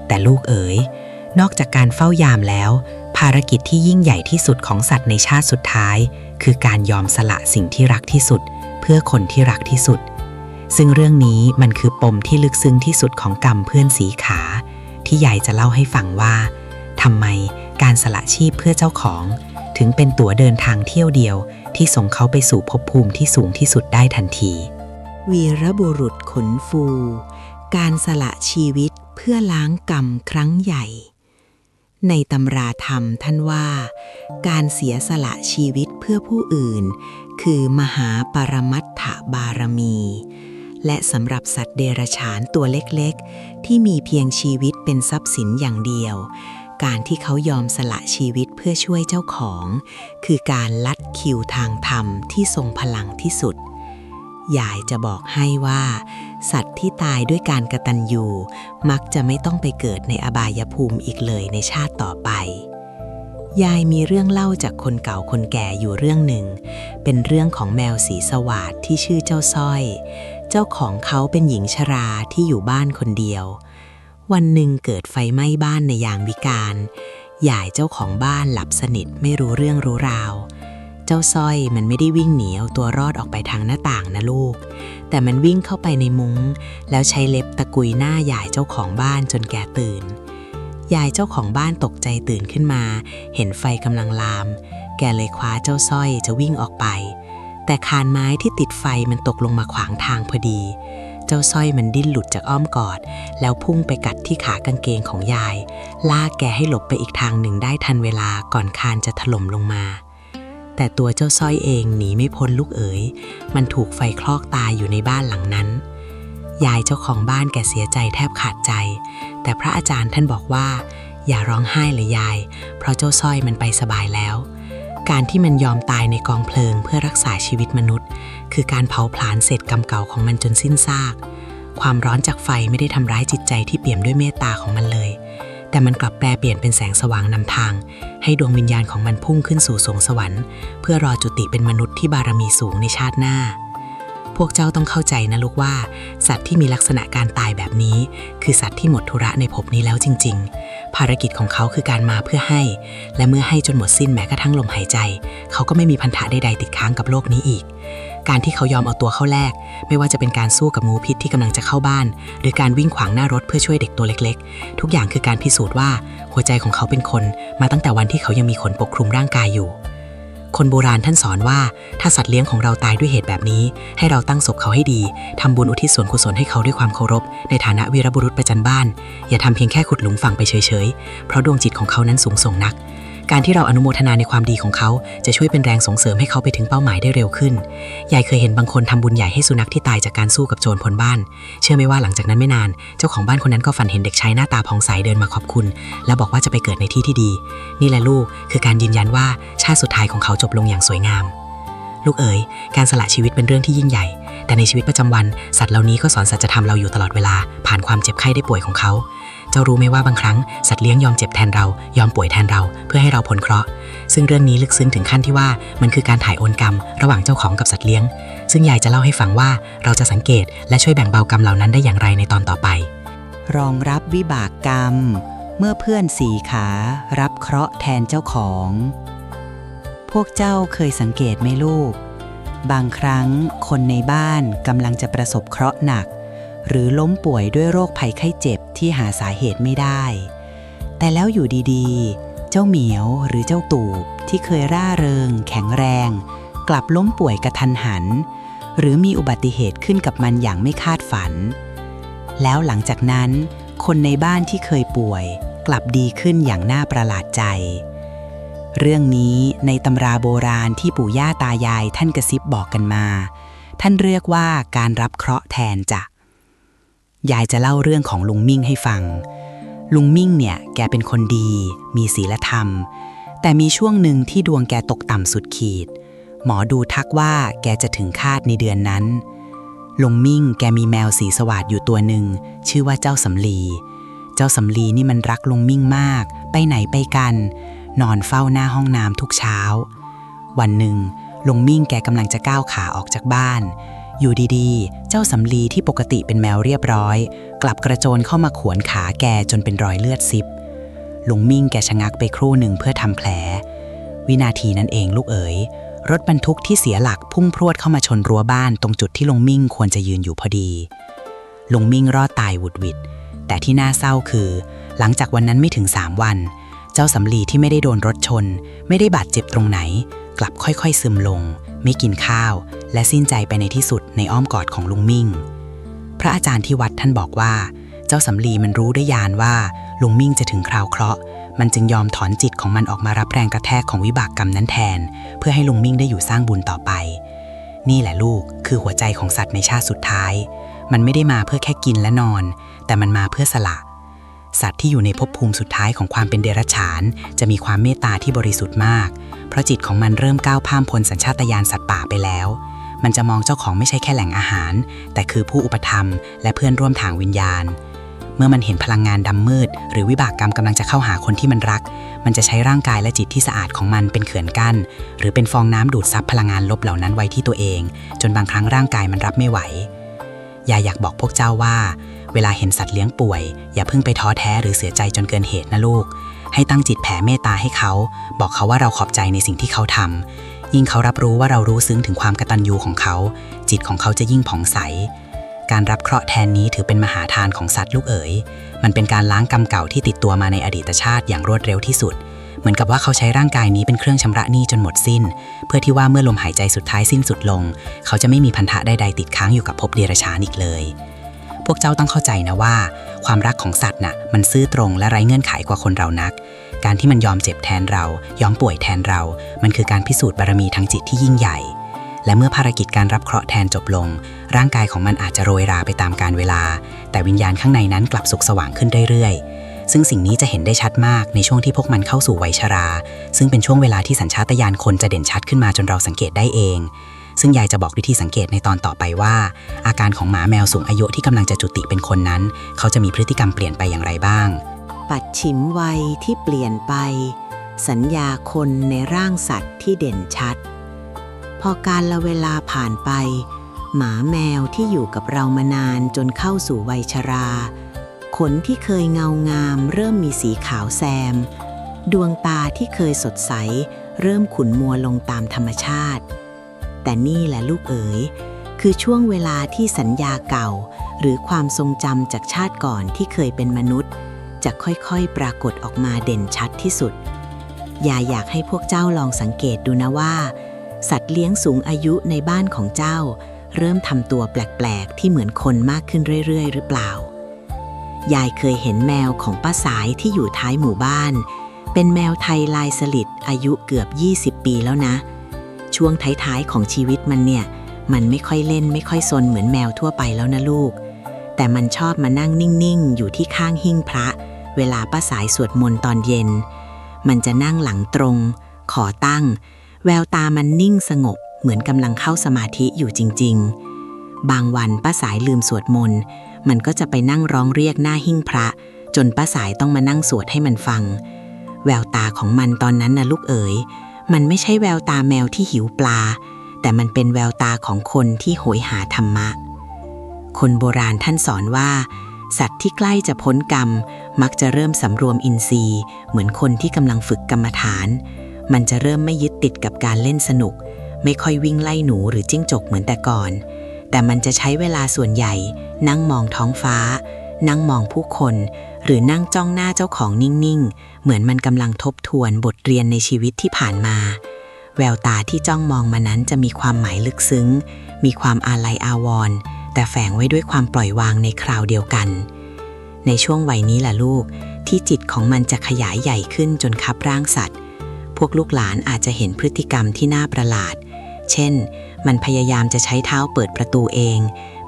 แต่ลูกเอ๋ยนอกจากการเฝ้ายามแล้วภารกิจที่ยิ่งใหญ่ที่สุดของสัตว์ในชาติสุดท้ายคือการยอมสละสิ่งที่รักที่สุดเพื่อคนที่รักที่สุดซึ่งเรื่องนี้มันคือปมที่ลึกซึ้งที่สุดของกรรมเพื่อนสีขาที่ยายจะเล่าให้ฟังว่าทำไมการสละชีพเพื่อเจ้าของถึงเป็นตั๋วเดินทางเที่ยวเดียวที่ส่งเขาไปสู่ภพภูมิที่สูงที่สุดได้ทันทีวีรบุรุษขนฟูการสละชีวิตเพื่อล้างกรรมครั้งใหญ่ในตำราธรรมท่านว่าการเสียสละชีวิตเพื่อผู้อื่นคือมหาปรมัตถบารมีและสำหรับสัตว์เดรัจฉานตัวเล็กๆที่มีเพียงชีวิตเป็นทรัพย์สินอย่างเดียวการที่เขายอมสละชีวิตเพื่อช่วยเจ้าของคือการลัดคิวทางธรรมที่ทรงพลังที่สุดยายจะบอกให้ว่าสัตว์ที่ตายด้วยการกตัญญูมักจะไม่ต้องไปเกิดในอบายภูมิอีกเลยในชาติต่อไปยายมีเรื่องเล่าจากคนเก่าคนแก่อยู่เรื่องหนึ่งเป็นเรื่องของแมวสีสวาทที่ชื่อเจ้าสร้อยเจ้าของเขาเป็นหญิงชราที่อยู่บ้านคนเดียววันหนึ่งเกิดไฟไหม้บ้านในยามวิกาลยายเจ้าของบ้านหลับสนิทไม่รู้เรื่องรู้ราวเจ้าสร้อยมันไม่ได้วิ่งหนีเอาตัวรอดออกไปทางหน้าต่างนะลูกแต่มันวิ่งเข้าไปในมุ้งแล้วใช้เล็บตะกุยหน้ายายเจ้าของบ้านจนแกตื่นยายเจ้าของบ้านตกใจตื่นขึ้นมาเห็นไฟกำลังลามแกเลยคว้าเจ้าสร้อยจะวิ่งออกไปแต่คานไม้ที่ติดไฟมันตกลงมาขวางทางพอดีเจ้าสร้อยมันดิ้นหลุดจากอ้อมกอดแล้วพุ่งไปกัดที่ขากางเกงของยายลากแกให้หลบไปอีกทางหนึ่งได้ทันเวลาก่อนคานจะถล่มลงมาแต่ตัวเจ้าสร้อยเองหนีไม่พ้นลูกเอ๋ยมันถูกไฟคลอกตายอยู่ในบ้านหลังนั้นยายเจ้าของบ้านแกเสียใจแทบขาดใจแต่พระอาจารย์ท่านบอกว่าอย่าร้องไห้เลยยายเพราะเจ้าสร้อยมันไปสบายแล้วการที่มันยอมตายในกองเพลิงเพื่อรักษาชีวิตมนุษย์คือการเผาผลาญเศษกรรมเก่าของมันจนสิ้นซากความร้อนจากไฟไม่ได้ทำร้ายจิตใจที่เปี่ยมด้วยเมตตาของมันเลยแต่มันกลับแปลเปลี่ยนเป็นแสงสว่างนำทางให้ดวงวิญญาณของมันพุ่งขึ้นสู่สวงสวรรค์เพื่อรอจุติเป็นมนุษย์ที่บารมีสูงในชาติหน้าพวกเจ้าต้องเข้าใจนะลูกว่าสัตว์ที่มีลักษณะการตายแบบนี้คือสัตว์ที่หมดธุระในภพนี้แล้วจริงๆภารกิจของเขาคือการมาเพื่อให้และเมื่อให้จนหมดสิ้นแม้กระทั่งลมหายใจเขาก็ไม่มีพันธะใดๆติดค้างกับโลกนี้อีกการที่เขายอมเอาตัวเข้าแลกไม่ว่าจะเป็นการสู้กับงูพิษที่กำลังจะเข้าบ้านหรือการวิ่งขวางหน้ารถเพื่อช่วยเด็กตัวเล็กๆทุกอย่างคือการพิสูจน์ว่าหัวใจของเขาเป็นคนมาตั้งแต่วันที่เขายังมีขนปกคลุมร่างกายอยู่ คนโบราณท่านสอนว่าถ้าสัตว์เลี้ยงของเราตายด้วยเหตุแบบนี้ให้เราตั้งศพเขาให้ดีทำบุญอุทิศส่วนกุศลให้เขาด้วยความเคารพในฐานะวีรบุรุษประจันบ้านอย่าทำเพียงแค่ขุดหลุมฝังไปเฉยๆเพราะดวงจิตของเขานั้นสูงส่งนักการที่เราอนุโมทนาในความดีของเขาจะช่วยเป็นแรงส่งเสริมให้เขาไปถึงเป้าหมายได้เร็วขึ้นยายเคยเห็นบางคนทำบุญใหญ่ให้สุนัขที่ตายจากการสู้กับโจรพ้นบ้านเชื่อไหมว่าหลังจากนั้นไม่นานเจ้าของบ้านคนนั้นก็ฝันเห็นเด็กชายหน้าตาผ่องใสเดินมาขอบคุณและบอกว่าจะไปเกิดในที่ที่ดีนี่แหละลูกคือการยืนยันว่าชาติสุดท้ายของเขาจบลงอย่างสวยงามลูกเอ๋ยการสละชีวิตเป็นเรื่องที่ยิ่งใหญ่แต่ในชีวิตประจำวันสัตว์เหล่านี้ก็สอนสัจธรรมเราอยู่ตลอดเวลาผ่านความเจ็บไข้ได้ป่วยของเขาเจ้ารู้ไหมว่าบางครั้งสัตว์เลี้ยงยอมเจ็บแทนเรายอมป่วยแทนเราเพื่อให้เราพ้นเคราะห์ซึ่งเรื่องนี้ลึกซึ้งถึงขั้นที่ว่ามันคือการถ่ายโอนกรรมระหว่างเจ้าของกับสัตว์เลี้ยงซึ่งยายจะเล่าให้ฟังว่าเราจะสังเกตและช่วยแบ่งเบากรรมเหล่านั้นได้อย่างไรในตอนต่อไปรองรับวิบากกรรมเมื่อเพื่อนสี่ขารับเคราะห์แทนเจ้าของพวกเจ้าเคยสังเกตไหมลูกบางครั้งคนในบ้านกำลังจะประสบเคราะห์หนักหรือล้มป่วยด้วยโรคภัยไข้เจ็บที่หาสาเหตุไม่ได้แต่แล้วอยู่ดีๆเจ้าเหมียวหรือเจ้าตูบที่เคยร่าเริงแข็งแรงกลับล้มป่วยกระทันหันหรือมีอุบัติเหตุขึ้นกับมันอย่างไม่คาดฝันแล้วหลังจากนั้นคนในบ้านที่เคยป่วยกลับดีขึ้นอย่างน่าประหลาดใจเรื่องนี้ในตำราโบราณที่ปู่ย่าตายายท่านกระซิบบอกกันมาท่านเรียกว่าการรับเคราะห์แทนจ้ะยายจะเล่าเรื่องของลุงมิ่งให้ฟังลุงมิ่งเนี่ยแกเป็นคนดีมีศีลธรรมแต่มีช่วงหนึ่งที่ดวงแกตกต่ำสุดขีดหมอดูทักว่าแกจะถึงคาดในเดือนนั้นลุงมิ่งแกมีแมวสีสวาดอยู่ตัวหนึ่งชื่อว่าเจ้าสำลีเจ้าสำลีนี่มันรักลุงมิ่งมากไปไหนไปกันนอนเฝ้าหน้าห้องน้ำทุกเช้าวันหนึ่งลุงมิ่งแกกำลังจะก้าวขาออกจากบ้านอยู่ดีๆเจ้าสำลีที่ปกติเป็นแมวเรียบร้อยกลับกระโจนเข้ามาข่วนขาแกจนเป็นรอยเลือดซิบลุงมิ่งแกชะงักไปครู่หนึ่งเพื่อทำแผลวินาทีนั้นเองลูกเอ๋ยรถบรรทุกที่เสียหลักพุ่งพรวดเข้ามาชนรั้วบ้านตรงจุดที่ลุงมิ่งควรจะยืนอยู่พอดีลุงมิ่งรอดตายหวุดหวิดแต่ที่น่าเศร้าคือหลังจากวันนั้นไม่ถึง3 วันเจ้าสำลีที่ไม่ได้โดนรถชนไม่ได้บาดเจ็บตรงไหนกลับค่อยๆซึมลงไม่กินข้าวและสิ้นใจไปในที่สุดในอ้อมกอดของลุงมิ่งพระอาจารย์ที่วัดท่านบอกว่าเจ้าสำลีมันรู้ได้ญาณว่าลุงมิ่งจะถึงคราวเคราะห์มันจึงยอมถอนจิตของมันออกมารับแรงกระแทกของวิบากกรรมนั้นแทนเพื่อให้ลุงมิ่งได้อยู่สร้างบุญต่อไปนี่แหละลูกคือหัวใจของสัตว์ในชาติสุดท้ายมันไม่ได้มาเพื่อแค่กินและนอนแต่มันมาเพื่อสละสัตว์ที่อยู่ในภพภูมิสุดท้ายของความเป็นเดรัจฉานจะมีความเมตตาที่บริสุทธิ์มากเพราะจิตของมันเริ่มก้าวข้ามพ้นสัญชาตญาณสัตว์ป่าไปแล้วมันจะมองเจ้าของไม่ใช่แค่แหล่งอาหารแต่คือผู้อุปถัมภ์และเพื่อนร่วมทางวิญญาณเมื่อมันเห็นพลังงานดำมืดหรือวิบากกรรมกำลังจะเข้าหาคนที่มันรักมันจะใช้ร่างกายและจิตที่สะอาดของมันเป็นเขื่อนกั้นหรือเป็นฟองน้ำดูดซับพลังงานลบเหล่านั้นไว้ที่ตัวเองจนบางครั้งร่างกายมันรับไม่ไหวยายอยากบอกพวกเจ้าว่าเวลาเห็นสัตว์เลี้ยงป่วยอย่าเพิ่งไปท้อแท้หรือเสียใจจนเกินเหตุนะลูกให้ตั้งจิตแผ่เมตตาให้เขาบอกเขาว่าเราขอบใจในสิ่งที่เขาทำยิ่งเขารับรู้ว่าเรารู้ซึ้งถึงความกตัญญูของเขาจิตของเขาจะยิ่งผ่องใสการรับเคราะห์แทนนี้ถือเป็นมหาทานของสัตว์ลูกเอ๋ยมันเป็นการล้างกรรมเก่าที่ติดตัวมาในอดีตชาติอย่างรวดเร็วที่สุดเหมือนกับว่าเขาใช้ร่างกายนี้เป็นเครื่องชำระหนี้จนหมดสิ้นเพื่อที่ว่าเมื่อลมหายใจสุดท้ายสิ้นสุดลงเขาจะไม่มีพันธะใดๆติดค้างอยู่กับภพเดรัจฉานอีกเลยพวกเจ้าต้องเข้าใจนะว่าความรักของสัตว์น่ะมันซื่อตรงและไร้เงื่อนไขกว่าคนเรานักการที่มันยอมเจ็บแทนเรายอมป่วยแทนเรามันคือการพิสูจน์บารมีทางจิตที่ยิ่งใหญ่และเมื่อภารกิจการรับเคราะห์แทนจบลงร่างกายของมันอาจจะโรยราไปตามกาลเวลาแต่วิญญาณข้างในนั้นกลับสุขสว่างขึ้นเรื่อยๆซึ่งสิ่งนี้จะเห็นได้ชัดมากในช่วงที่พวกมันเข้าสู่วัยชราซึ่งเป็นช่วงเวลาที่สัญชาตญาณคนจะเด่นชัดขึ้นมาจนเราสังเกตได้เองซึ่งยายจะบอกวิธีสังเกตในตอนต่อไปว่าอาการของหมาแมวสูงอายุที่กำลังจะจุติเป็นคนนั้นเขาจะมีพฤติกรรมเปลี่ยนไปอย่างไรบ้างปัดฉิมวัยที่เปลี่ยนไปสัญญาคนในร่างสัตว์ที่เด่นชัดพอการละเวลาผ่านไปหมาแมวที่อยู่กับเรามานานจนเข้าสู่วัยชราขนที่เคยเงางามเริ่มมีสีขาวแซมดวงตาที่เคยสดใสเริ่มขุ่นมัวลงตามธรรมชาติแต่นี่แหละลูกเอ๋ยคือช่วงเวลาที่สัญญาเก่าหรือความทรงจำจากชาติก่อนที่เคยเป็นมนุษย์จะค่อยๆปรากฏออกมาเด่นชัดที่สุด ยายอยากให้พวกเจ้าลองสังเกตดูนะว่าสัตว์เลี้ยงสูงอายุในบ้านของเจ้าเริ่มทำตัวแปลกๆที่เหมือนคนมากขึ้นเรื่อยๆหรือเปล่ายายเคยเห็นแมวของป้าสายที่อยู่ท้ายหมู่บ้านเป็นแมวไทยลายสลิดอายุเกือบ20 ปีแล้วนะช่วงท้ายๆของชีวิตมันเนี่ยมันไม่ค่อยเล่นไม่ค่อยซนเหมือนแมวทั่วไปแล้วนะลูกแต่มันชอบมานั่งนิ่งๆอยู่ที่ข้างหิ้งพระเวลาป้าสายสวดมนต์ตอนเย็นมันจะนั่งหลังตรงขอตั้งแววตามันนิ่งสงบเหมือนกำลังเข้าสมาธิอยู่จริงๆบางวันป้าสายลืมสวดมนต์มันก็จะไปนั่งร้องเรียกหน้าหิ้งพระจนป้าสายต้องมานั่งสวดให้มันฟังแววตาของมันตอนนั้นนะลูกเอ๋ยมันไม่ใช่แววตาแมวที่หิวปลาแต่มันเป็นแววตาของคนที่โหยหาธรรมะคนโบราณท่านสอนว่าสัตว์ที่ใกล้จะพ้นกรรมมักจะเริ่มสำรวมอินทรีย์เหมือนคนที่กำลังฝึกกรรมฐานมันจะเริ่มไม่ยึดติดกับการเล่นสนุกไม่ค่อยวิ่งไล่หนูหรือจิ้งจกเหมือนแต่ก่อนแต่มันจะใช้เวลาส่วนใหญ่นั่งมองท้องฟ้านั่งมองผู้คนหรือนั่งจ้องหน้าเจ้าของนิ่งๆเหมือนมันกำลังทบทวนบทเรียนในชีวิตที่ผ่านมาแววตาที่จ้องมองมานั้นจะมีความหมายลึกซึ้งมีความอาลัยอาวรณ์แต่แฝงไว้ด้วยความปล่อยวางในคราวเดียวกันในช่วงวัยนี้แหละลูกที่จิตของมันจะขยายใหญ่ขึ้นจนคับร่างสัตว์พวกลูกหลานอาจจะเห็นพฤติกรรมที่น่าประหลาดเช่นมันพยายามจะใช้เท้าเปิดประตูเอง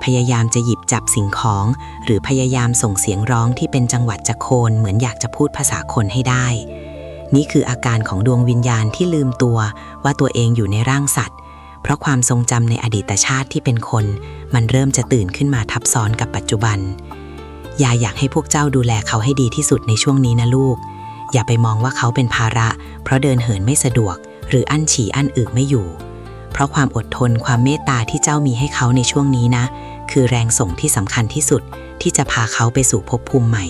พยายามจะหยิบจับสิ่งของหรือพยายามส่งเสียงร้องที่เป็นจังหวัดจะโคนเหมือนอยากจะพูดภาษาคนให้ได้นี่คืออาการของดวงวิญญาณที่ลืมตัวว่าตัวเองอยู่ในร่างสัตว์เพราะความทรงจำในอดีตชาติที่เป็นคนมันเริ่มจะตื่นขึ้นมาทับซ้อนกับปัจจุบันยายอยากให้พวกเจ้าดูแลเขาให้ดีที่สุดในช่วงนี้นะลูกอย่าไปมองว่าเขาเป็นภาระเพราะเดินเหินไม่สะดวกหรืออั้นฉี่อั้นอึไม่อยู่เพราะความอดทนความเมตตาที่เจ้ามีให้เขาในช่วงนี้นะคือแรงส่งที่สำคัญที่สุดที่จะพาเขาไปสู่ภพภูมิใหม่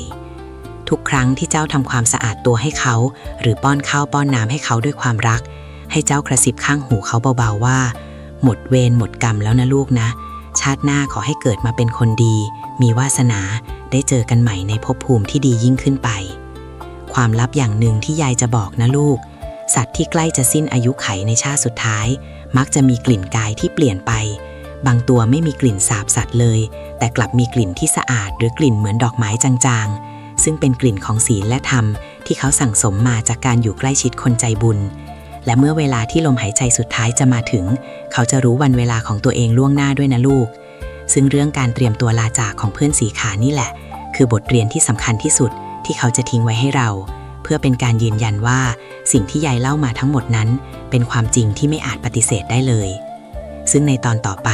ทุกครั้งที่เจ้าทำความสะอาดตัวให้เขาหรือป้อนข้าวป้อนน้ำให้เขาด้วยความรักให้เจ้ากระซิบข้างหูเขาเบาๆว่าหมดเวรหมดกรรมแล้วนะลูกนะชาติหน้าขอให้เกิดมาเป็นคนดีมีวาสนาได้เจอกันใหม่ในภพภูมิที่ดียิ่งขึ้นไปความลับอย่างหนึ่งที่ยายจะบอกนะลูกสัตว์ที่ใกล้จะสิ้นอายุไขในชาติสุดท้ายมักจะมีกลิ่นกายที่เปลี่ยนไปบางตัวไม่มีกลิ่นสาบสัตว์เลยแต่กลับมีกลิ่นที่สะอาดหรือกลิ่นเหมือนดอกไม้จางๆซึ่งเป็นกลิ่นของศีลและธรรมที่เขาสั่งสมมาจากการอยู่ใกล้ชิดคนใจบุญและเมื่อเวลาที่ลมหายใจสุดท้ายจะมาถึงเขาจะรู้วันเวลาของตัวเองล่วงหน้าด้วยนะลูกซึ่งเรื่องการเตรียมตัวลาจากของเพื่อนสีขานี่แหละคือบทเรียนที่สำคัญที่สุดที่เขาจะทิ้งไว้ให้เราเพื่อเป็นการยืนยันว่าสิ่งที่ยายเล่ามาทั้งหมดนั้นเป็นความจริงที่ไม่อาจปฏิเสธได้เลยซึ่งในตอนต่อไป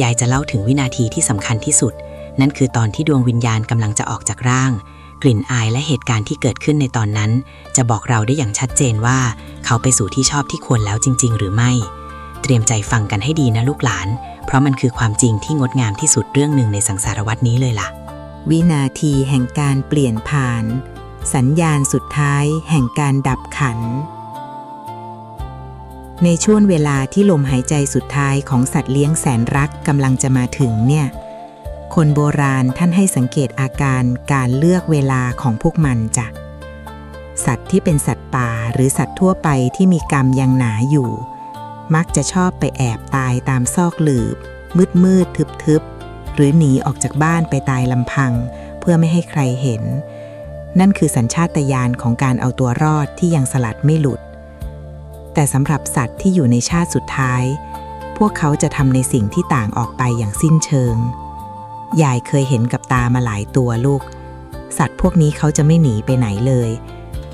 ยายจะเล่าถึงวินาทีที่สำคัญที่สุดนั่นคือตอนที่ดวงวิญญาณกำลังจะออกจากร่างกลิ่นอายและเหตุการณ์ที่เกิดขึ้นในตอนนั้นจะบอกเราได้อย่างชัดเจนว่าเขาไปสู่ที่ชอบที่ควรแล้วจริงๆหรือไม่เตรียมใจฟังกันให้ดีนะลูกหลานเพราะมันคือความจริงที่งดงามที่สุดเรื่องหนึ่งในสังสารวัฏนี้เลยล่ะวินาทีแห่งการเปลี่ยนผ่านสัญญาณสุดท้ายแห่งการดับขันในช่วงเวลาที่ลมหายใจสุดท้ายของสัตว์เลี้ยงแสนรักกำลังจะมาถึงเนี่ยคนโบราณท่านให้สังเกตอาการเลือกเวลาของพวกมันจ้ะสัตว์ที่เป็นสัตว์ป่าหรือสัตว์ทั่วไปที่มีกรรมยังหนาอยู่มักจะชอบไปแอบตายตามซอกหลืบมืดทึบหรือหนีออกจากบ้านไปตายลำพังเพื่อไม่ให้ใครเห็นนั่นคือสัญชาตญาณของการเอาตัวรอดที่ยังสลัดไม่หลุดแต่สำหรับสัตว์ที่อยู่ในชาติสุดท้ายพวกเขาจะทำในสิ่งที่ต่างออกไปอย่างสิ้นเชิงยายเคยเห็นกับตามาหลายตัวลูกสัตว์พวกนี้เขาจะไม่หนีไปไหนเลย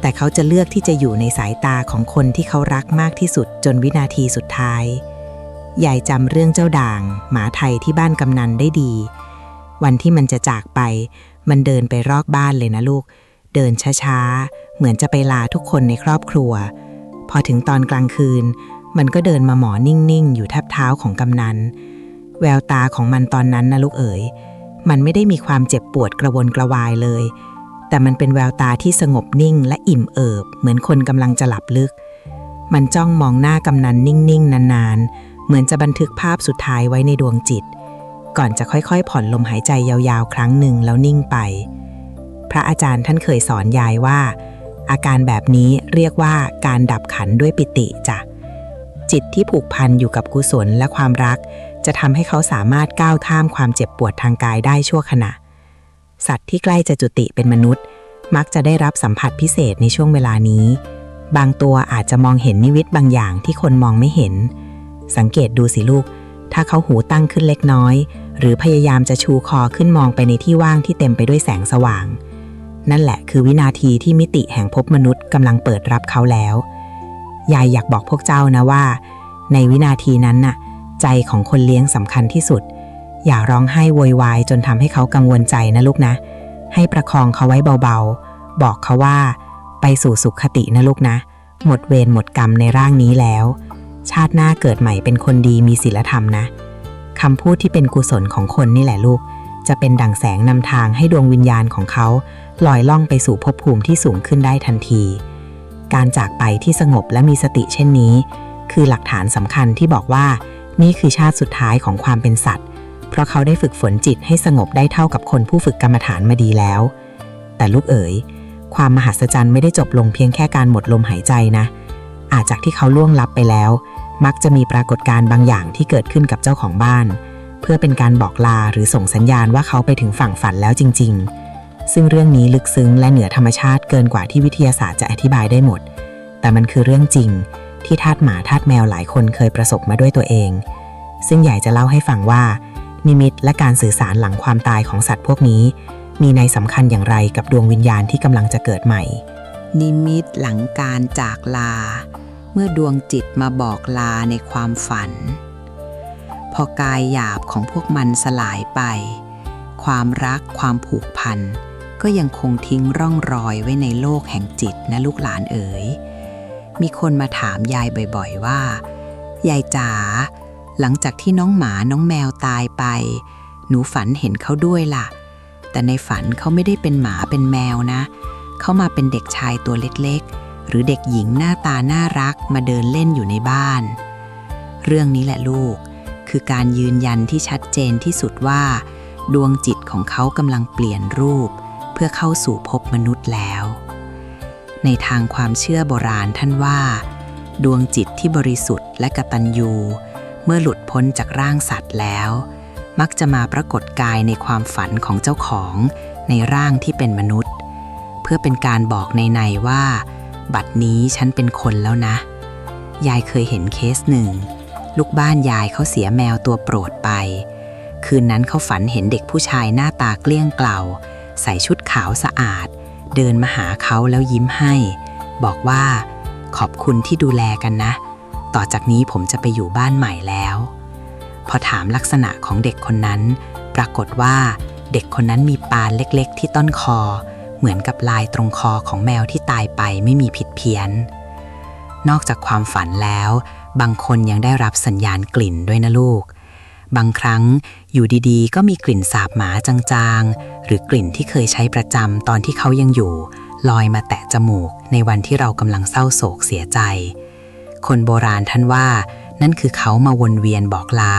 แต่เขาจะเลือกที่จะอยู่ในสายตาของคนที่เขารักมากที่สุดจนวินาทีสุดท้ายยายจำเรื่องเจ้าด่างหมาไทยที่บ้านกำนันได้ดีวันที่มันจะจากไปมันเดินไปรอบบ้านเลยนะลูกเดินช้าๆเหมือนจะไปลาทุกคนในครอบครัวพอถึงตอนกลางคืนมันก็เดินมาหมอนิ่งๆอยู่แทบเท้าของกำนันแววตาของมันตอนนั้นนะลูกเอ๋ยมันไม่ได้มีความเจ็บปวดกระวนกระวายเลยแต่มันเป็นแววตาที่สงบนิ่งและอิ่มเอิบเหมือนคนกำลังจะหลับลึกมันจ้องมองหน้ากำนันนิ่งๆนานๆเหมือนจะบันทึกภาพสุดท้ายไว้ในดวงจิตก่อนจะค่อยๆผ่อนลมหายใจยาวๆครั้งหนึ่งแล้วนิ่งไปพระอาจารย์ท่านเคยสอนยายว่า อาการแบบนี้เรียกว่าการดับขันด้วยปิติจ้ะจิตที่ผูกพันอยู่กับกุศลและความรักจะทำให้เขาสามารถก้าวข้ามความเจ็บปวดทางกายได้ชั่วขณะสัตว์ที่ใกล้จะจุติเป็นมนุษย์มักจะได้รับสัมผัสพิเศษในช่วงเวลานี้บางตัวอาจจะมองเห็นนิมิตบางอย่างที่คนมองไม่เห็นสังเกตดูสิลูกถ้าเขาหูตั้งขึ้นเล็กน้อยหรือพยายามจะชูคอขึ้นมองไปในที่ว่างที่เต็มไปด้วยแสงสว่างนั่นแหละคือวินาทีที่มิติแห่งภพมนุษย์กำลังเปิดรับเขาแล้วยายอยากบอกพวกเจ้านะว่าในวินาทีนั้นน่ะใจของคนเลี้ยงสำคัญที่สุดอย่าร้องไห้โวยวายจนทำให้เขากังวลใจนะลูกนะให้ประคองเขาไว้เบาๆบอกเขาว่าไปสู่สุขตินะลูกนะหมดเวรหมดกรรมในร่างนี้แล้วชาติหน้าเกิดใหม่เป็นคนดีมีศีลธรรมนะคำพูดที่เป็นกุศลของคนนี่แหละลูกจะเป็นดั่งแสงนำทางให้ดวงวิญญาณของเขาลอยล่องไปสู่ภพภูมิที่สูงขึ้นได้ทันทีการจากไปที่สงบและมีสติเช่นนี้คือหลักฐานสำคัญที่บอกว่านี่คือชาติสุดท้ายของความเป็นสัตว์เพราะเขาได้ฝึกฝนจิตให้สงบได้เท่ากับคนผู้ฝึกกรรมฐานมาดีแล้วแต่ลูกเอ๋ยความมหัศจรรย์ไม่ได้จบลงเพียงแค่การหมดลมหายใจนะอาจจากที่เขาล่วงลับไปแล้วมักจะมีปรากฏการณ์บางอย่างที่เกิดขึ้นกับเจ้าของบ้านเพื่อเป็นการบอกลาหรือส่งสัญญาณว่าเขาไปถึงฝั่งฝันแล้วจริงๆซึ่งเรื่องนี้ลึกซึ้งและเหนือธรรมชาติเกินกว่าที่วิทยาศาสตร์จะอธิบายได้หมดแต่มันคือเรื่องจริงที่ทาสหมาทาสแมวหลายคนเคยประสบมาด้วยตัวเองซึ่งอยากจะเล่าให้ฟังว่านิมิตและการสื่อสารหลังความตายของสัตว์พวกนี้มีนัยสำคัญอย่างไรกับดวงวิญญาณที่กำลังจะเกิดใหม่นิมิตหลังการจากลาเมื่อดวงจิตมาบอกลาในความฝันพอกายหยาบของพวกมันสลายไปความรักความผูกพันก็ยังคงทิ้งร่องรอยไว้ในโลกแห่งจิตนะลูกหลานเอ๋ยมีคนมาถามยายบ่อยๆว่ายายจ๋าหลังจากที่น้องหมาน้องแมวตายไปหนูฝันเห็นเขาด้วยล่ะแต่ในฝันเขาไม่ได้เป็นหมาเป็นแมวนะเขามาเป็นเด็กชายตัวเล็กๆหรือเด็กหญิงหน้าตาน่ารักมาเดินเล่นอยู่ในบ้านเรื่องนี้แหละลูกคือการยืนยันที่ชัดเจนที่สุดว่าดวงจิตของเขากำลังเปลี่ยนรูปเพื่อเข้าสู่ภพมนุษย์แล้วในทางความเชื่อโบราณท่านว่าดวงจิตที่บริสุทธิ์และกตัญญูเมื่อหลุดพ้นจากร่างสัตว์แล้วมักจะมาปรากฏกายในความฝันของเจ้าของในร่างที่เป็นมนุษย์เพื่อเป็นการบอกในว่าบัดนี้ฉันเป็นคนแล้วนะยายเคยเห็นเคสหนึ่งลูกบ้านยายเขาเสียแมวตัวโปรดไปคืนนั้นเขาฝันเห็นเด็กผู้ชายหน้าตาเกลี้ยงเกลาใส่ชุดขาวสะอาดเดินมาหาเขาแล้วยิ้มให้บอกว่าขอบคุณที่ดูแลกันนะต่อจากนี้ผมจะไปอยู่บ้านใหม่แล้วพอถามลักษณะของเด็กคนนั้นปรากฏว่าเด็กคนนั้นมีปานเล็กๆที่ต้นคอเหมือนกับลายตรงคอของแมวที่ตายไปไม่มีผิดเพี้ยนนอกจากความฝันแล้วบางคนยังได้รับสัญญาณกลิ่นด้วยนะลูกบางครั้งอยู่ดีๆก็มีกลิ่นสาบหมาจางๆหรือกลิ่นที่เคยใช้ประจำตอนที่เขายังอยู่ลอยมาแตะจมูกในวันที่เรากำลังเศร้าโศกเสียใจคนโบราณท่านว่านั่นคือเขามาวนเวียนบอกลา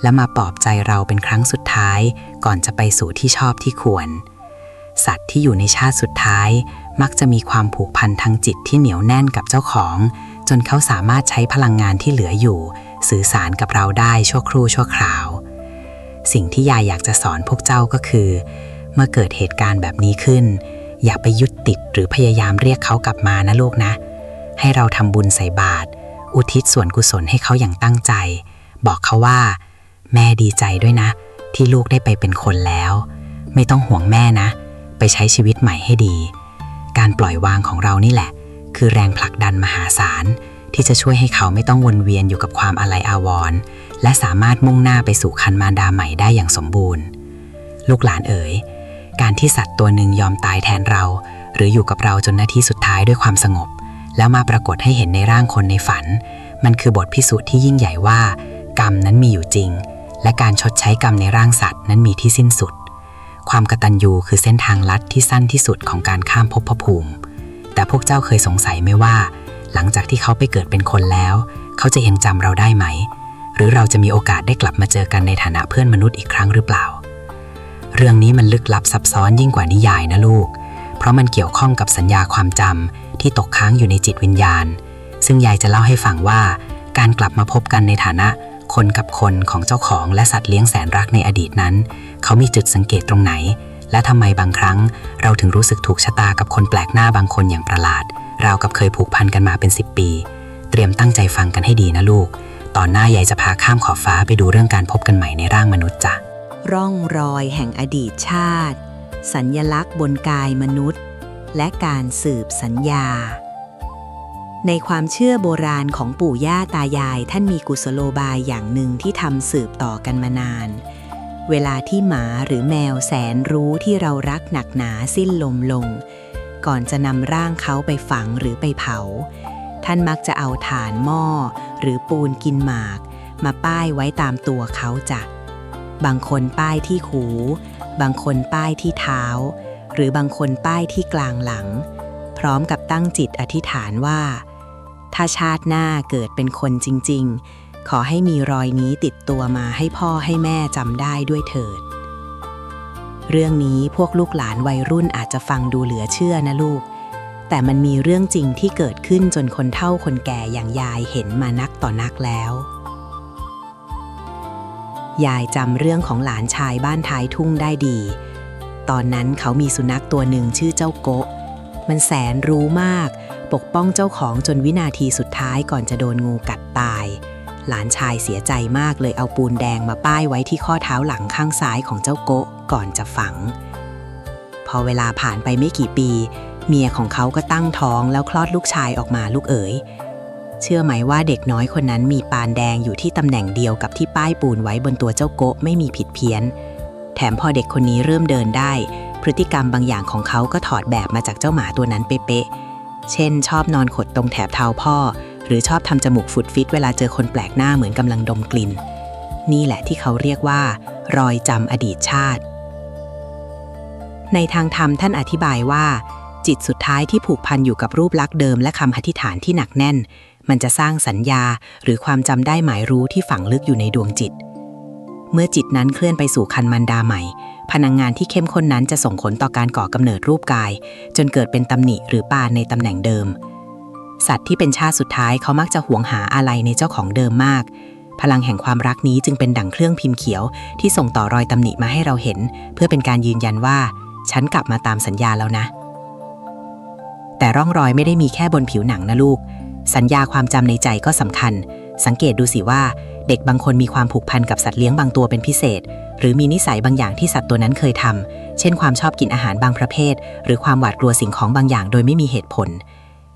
และมาปลอบใจเราเป็นครั้งสุดท้ายก่อนจะไปสู่ที่ชอบที่ควรสัตว์ที่อยู่ในชาติสุดท้ายมักจะมีความผูกพันทางจิตที่เหนียวแน่นกับเจ้าของจนเขาสามารถใช้พลังงานที่เหลืออยู่สื่อสารกับเราได้ชั่วครู่ชั่วคราวสิ่งที่ยายอยากจะสอนพวกเจ้าก็คือเมื่อเกิดเหตุการณ์แบบนี้ขึ้นอย่าไปยึดติดหรือพยายามเรียกเขากลับมานะลูกนะให้เราทำบุญใส่บาตรอุทิศส่วนกุศลให้เขาอย่างตั้งใจบอกเขาว่าแม่ดีใจด้วยนะที่ลูกได้ไปเป็นคนแล้วไม่ต้องห่วงแม่นะไปใช้ชีวิตใหม่ให้ดีการปล่อยวางของเรานี่แหละคือแรงผลักดันมหาศาลที่จะช่วยให้เขาไม่ต้องวนเวียนอยู่กับความอาลัยอาวรณ์และสามารถมุ่งหน้าไปสู่คันมารดาใหม่ได้อย่างสมบูรณ์ลูกหลานเอ๋ยการที่สัตว์ตัวหนึ่งยอมตายแทนเราหรืออยู่กับเราจนนาทีสุดท้ายด้วยความสงบแล้วมาปรากฏให้เห็นในร่างคนในฝันมันคือบทพิสูจน์ที่ยิ่งใหญ่ว่ากรรมนั้นมีอยู่จริงและการชดใช้กรรมในร่างสัตว์นั้นมีที่สิ้นสุดความกตัญญูคือเส้นทางลัดที่สั้นที่สุดของการข้ามภพภูมิแต่พวกเจ้าเคยสงสัยไหมว่าหลังจากที่เขาไปเกิดเป็นคนแล้วเขาจะยังจำเราได้ไหมหรือเราจะมีโอกาสได้กลับมาเจอกันในฐานะเพื่อนมนุษย์อีกครั้งหรือเปล่าเรื่องนี้มันลึกลับซับซ้อนยิ่งกว่านิยายนะลูกเพราะมันเกี่ยวข้องกับสัญญาความจำ ที่ตกค้างอยู่ในจิตวิญญาณซึ่งยายจะเล่าให้ฟังว่าการกลับมาพบกันในฐานะคนกับคนของเจ้าของและสัตว์เลี้ยงแสนรักในอดีตนั้นเขามีจุดสังเกตตรงไหนและทำไมบางครั้งเราถึงรู้สึกถูกชะตากับคนแปลกหน้าบางคนอย่างประหลาดราวกับเคยผูกพันกันมาเป็น10 ปีเตรียมตั้งใจฟังกันให้ดีนะลูกตอนหน้ายายจะพาข้ามขอบฟ้าไปดูเรื่องการพบกันใหม่ในร่างมนุษย์จ้ะร่องรอยแห่งอดีตชาติสัญลักษณ์บนกายมนุษย์และการสืบสัญญาในความเชื่อโบราณของปู่ย่าตายายท่านมีกุศโลบายอย่างหนึ่งที่ทำสืบต่อกันมานานเวลาที่หมาหรือแมวแสนรู้ที่เรารักหนักหนาสิ้นลมลงก่อนจะนำร่างเขาไปฝังหรือไปเผาท่านมักจะเอาถ่านหม้อหรือปูนกินหมากมาป้ายไว้ตามตัวเขาจ้ะบางคนป้ายที่หูบางคนป้ายที่เท้าหรือบางคนป้ายที่กลางหลังพร้อมกับตั้งจิตอธิษฐานว่าถ้าชาติหน้าเกิดเป็นคนจริงๆขอให้มีรอยนี้ติดตัวมาให้พ่อให้แม่จำได้ด้วยเถิดเรื่องนี้พวกลูกหลานวัยรุ่นอาจจะฟังดูเหลือเชื่อนะลูกแต่มันมีเรื่องจริงที่เกิดขึ้นจนคนเฒ่าคนแก่อย่างยายเห็นมานักต่อนักแล้วยายจำเรื่องของหลานชายบ้านท้ายทุ่งได้ดีตอนนั้นเขามีสุนัขตัวหนึ่งชื่อเจ้าโกะมันแสนรู้มากปกป้องเจ้าของจนวินาทีสุดท้ายก่อนจะโดนงูกัดตายหลานชายเสียใจมากเลยเอาปูนแดงมาป้ายไว้ที่ข้อเท้าหลังข้างซ้ายของเจ้าโกะก่อนจะฝังพอเวลาผ่านไปไม่กี่ปีเมียของเขาก็ตั้งท้องแล้วคลอดลูกชายออกมาลูกเอ๋ยเชื่อไหมว่าเด็กน้อยคนนั้นมีปานแดงอยู่ที่ตำแหน่งเดียวกับที่ป้ายปูนไว้บนตัวเจ้าโกะไม่มีผิดเพี้ยนแถมพอเด็กคนนี้เริ่มเดินได้พฤติกรรมบางอย่างของเขาก็ถอดแบบมาจากเจ้าหมาตัวนั้นเป๊ะๆเช่นชอบนอนขดตรงแถบเท้าพ่อหรือชอบทำจมูกฟุดฟิตเวลาเจอคนแปลกหน้าเหมือนกำลังดมกลิ่นนี่แหละที่เขาเรียกว่ารอยจำอดีตชาติในทางธรรมท่านอธิบายว่าจิตสุดท้ายที่ผูกพันอยู่กับรูปลักษณ์เดิมและคำอธิษฐานที่หนักแน่นมันจะสร้างสัญญาหรือความจำได้หมายรู้ที่ฝังลึกอยู่ในดวงจิตเมื่อจิตนั้นเคลื่อนไปสู่ครรภ์มารดาใหม่พลังงานที่เข้มข้นนั้นจะส่งผลต่อการก่อกำเนิดรูปกายจนเกิดเป็นตำหนิหรือปานในตำแหน่งเดิมสัตว์ที่เป็นชาติสุดท้ายเขามักจะหวงหาอะไรในเจ้าของเดิมมากพลังแห่งความรักนี้จึงเป็นดั่งเครื่องพิมพ์เขียวที่ส่งต่อรอยตำหนิมาให้เราเห็นเพื่อเป็นการยืนยันว่าฉันกลับมาตามสัญญาแล้วนะแต่ร่องรอยไม่ได้มีแค่บนผิวหนังนะลูกสัญญาความจำในใจก็สำคัญสังเกตดูสิว่าเด็กบางคนมีความผูกพันกับสัตว์เลี้ยงบางตัวเป็นพิเศษหรือมีนิสัยบางอย่างที่สัตว์ตัวนั้นเคยทำเช่นความชอบกินอาหารบางประเภทหรือความหวาดกลัวสิ่งของบางอย่างโดยไม่มีเหตุผล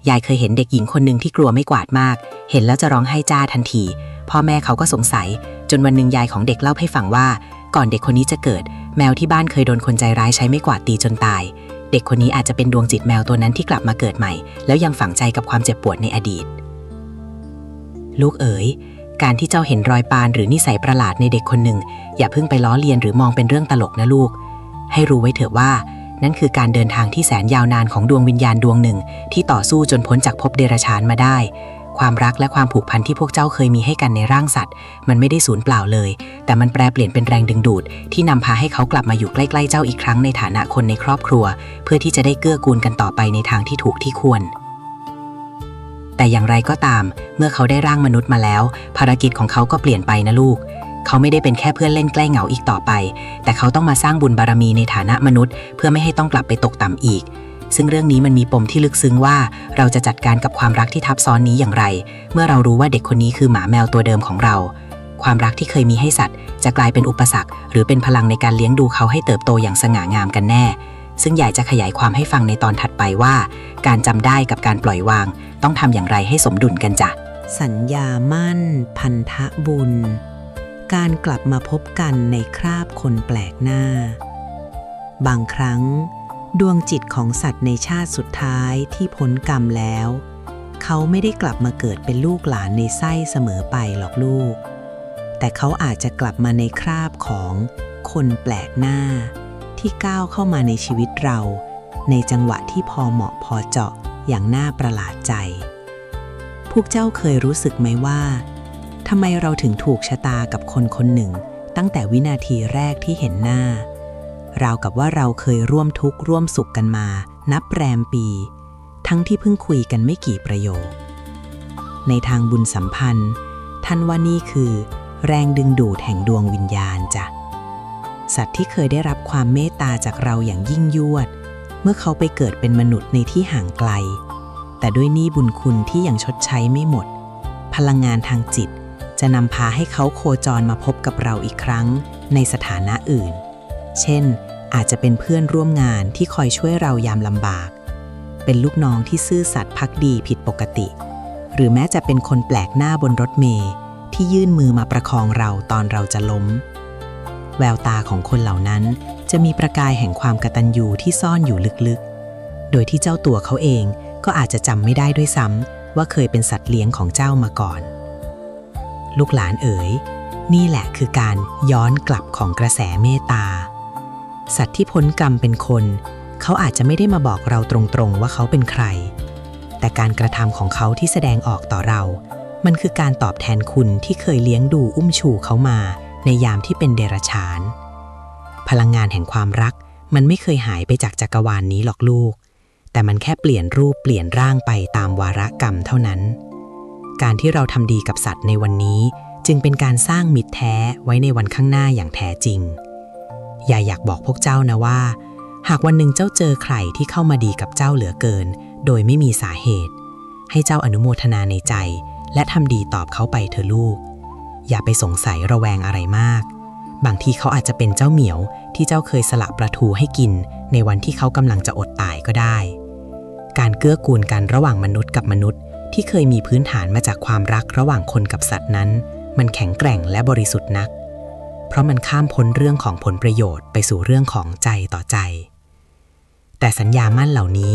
ยายเคยเห็นเด็กหญิงคนหนึ่งที่กลัวไม่กวาดมากเห็นแล้วจะร้องไห้จ้าทันทีพ่อแม่เขาก็สงสัยจนวันหนึ่งยายของเด็กเล่าให้ฟังว่าก่อนเด็กคนนี้จะเกิดแมวที่บ้านเคยโดนคนใจร้ายใช้ไม้กวาดตีจนตายเด็กคนนี้อาจจะเป็นดวงจิตแมวตัวนั้นที่กลับมาเกิดใหม่แล้วยังฝังใจกับความเจ็บปวดในอดีตลูกเอ๋ยการที่เจ้าเห็นรอยปานหรือนิสัยประหลาดในเด็กคนหนึ่งอย่าเพิ่งไปล้อเลียนหรือมองเป็นเรื่องตลกนะลูกให้รู้ไว้เถอะว่านั่นคือการเดินทางที่แสนยาวนานของดวงวิญญาณดวงหนึ่งที่ต่อสู้จนพ้นจากภพเดรัจฉานมาได้ความรักและความผูกพันที่พวกเจ้าเคยมีให้กันในร่างสัตว์มันไม่ได้สูญเปล่าเลยแต่มันแปรเปลี่ยนเป็นแรงดึงดูดที่นำพาให้เขากลับมาอยู่ใกล้ๆเจ้าอีกครั้งในฐานะคนในครอบครัวเพื่อที่จะได้เกื้อกูลกันต่อไปในทางที่ถูกที่ควรแต่อย่างไรก็ตามเมื่อเขาได้ร่างมนุษย์มาแล้วภารกิจของเขาก็เปลี่ยนไปนะลูกเขาไม่ได้เป็นแค่เพื่อนเล่นแกล้งเหงาอีกต่อไปแต่เขาต้องมาสร้างบุญบารมีในฐานะมนุษย์เพื่อไม่ให้ต้องกลับไปตกต่ำอีกซึ่งเรื่องนี้มันมีปมที่ลึกซึ้งว่าเราจะจัดการกับความรักที่ทับซ้อนนี้อย่างไรเมื่อเรารู้ว่าเด็กคนนี้คือหมาแมวตัวเดิมของเราความรักที่เคยมีให้สัตว์จะกลายเป็นอุปสรรคหรือเป็นพลังในการเลี้ยงดูเขาให้เติบโตอย่างสง่างามกันแน่ซึ่งอยากจะขยายความให้ฟังในตอนถัดไปว่าการจำได้กับการปล่อยวางต้องทำอย่างไรให้สมดุลกันจ้ะสัญญามั่นพันธบุญการกลับมาพบกันในคราบคนแปลกหน้าบางครั้งดวงจิตของสัตว์ในชาติสุดท้ายที่พ้นกรรมแล้วเขาไม่ได้กลับมาเกิดเป็นลูกหลานในไส้เสมอไปหรอกลูกแต่เขาอาจจะกลับมาในคราบของคนแปลกหน้าที่ก้าวเข้ามาในชีวิตเราในจังหวะที่พอเหมาะพอเจาะอย่างน่าประหลาดใจพวกเจ้าเคยรู้สึกไหมว่าทำไมเราถึงถูกชะตากับคนคนหนึ่งตั้งแต่วินาทีแรกที่เห็นหน้าราวกับว่าเราเคยร่วมทุกข์ร่วมสุขกันมานับแรมปี ทั้งที่เพิ่งคุยกันไม่กี่ประโยคในทางบุญสัมพันธ์ท่านว่านี่คือแรงดึงดูดแห่งดวงวิญญาณจ้ะสัตว์ที่เคยได้รับความเมตตาจากเราอย่างยิ่งยวดเมื่อเขาไปเกิดเป็นมนุษย์ในที่ห่างไกลแต่ด้วยหนี้บุญคุณที่ยังชดใช้ไม่หมดพลังงานทางจิตจะนำพาให้เขาโคจรมาพบกับเราอีกครั้งในสถานะอื่นเช่นอาจจะเป็นเพื่อนร่วมงานที่คอยช่วยเรายามลำบากเป็นลูกน้องที่ซื่อสัตย์ภักดีผิดปกติหรือแม้จะเป็นคนแปลกหน้าบนรถเมล์ที่ยื่นมือมาประคองเราตอนเราจะล้มแววตาของคนเหล่านั้นจะมีประกายแห่งความกตัญญูที่ซ่อนอยู่ลึกๆโดยที่เจ้าตัวเขาเองก็อาจจะจำไม่ได้ด้วยซ้ำว่าเคยเป็นสัตว์เลี้ยงของเจ้ามาก่อนลูกหลานเอ๋ยนี่แหละคือการย้อนกลับของกระแสเมตตาสัตว์ที่พ้นกรรมเป็นคนเขาอาจจะไม่ได้มาบอกเราตรงๆว่าเขาเป็นใครแต่การกระทำของเขาที่แสดงออกต่อเรามันคือการตอบแทนคุณที่เคยเลี้ยงดูอุ้มชูเขามาในยามที่เป็นเดรัจฉานพลังงานแห่งความรักมันไม่เคยหายไปจากจักรวาลนี้หรอกลูกแต่มันแค่เปลี่ยนรูปเปลี่ยนร่างไปตามวาระกรรมเท่านั้นการที่เราทำดีกับสัตว์ในวันนี้จึงเป็นการสร้างมิตรแท้ไว้ในวันข้างหน้าอย่างแท้จริงอยากบอกพวกเจ้านะว่าหากวันหนึ่งเจ้าเจอใครที่เข้ามาดีกับเจ้าเหลือเกินโดยไม่มีสาเหตุให้เจ้าอนุโมทนาในใจและทำดีตอบเขาไปเถอะลูกอย่าไปสงสัยระแวงอะไรมากบางทีเขาอาจจะเป็นเจ้าเหมียวที่เจ้าเคยสละปลาทูให้กินในวันที่เขากำลังจะอดตายก็ได้การเกื้อกูลกันระหว่างมนุษย์กับมนุษย์ที่เคยมีพื้นฐานมาจากความรักระหว่างคนกับสัตว์นั้นมันแข็งแกร่งและบริสุทธิ์นักเพราะมันข้ามพ้นเรื่องของผลประโยชน์ไปสู่เรื่องของใจต่อใจแต่สัญญามั่นเหล่านี้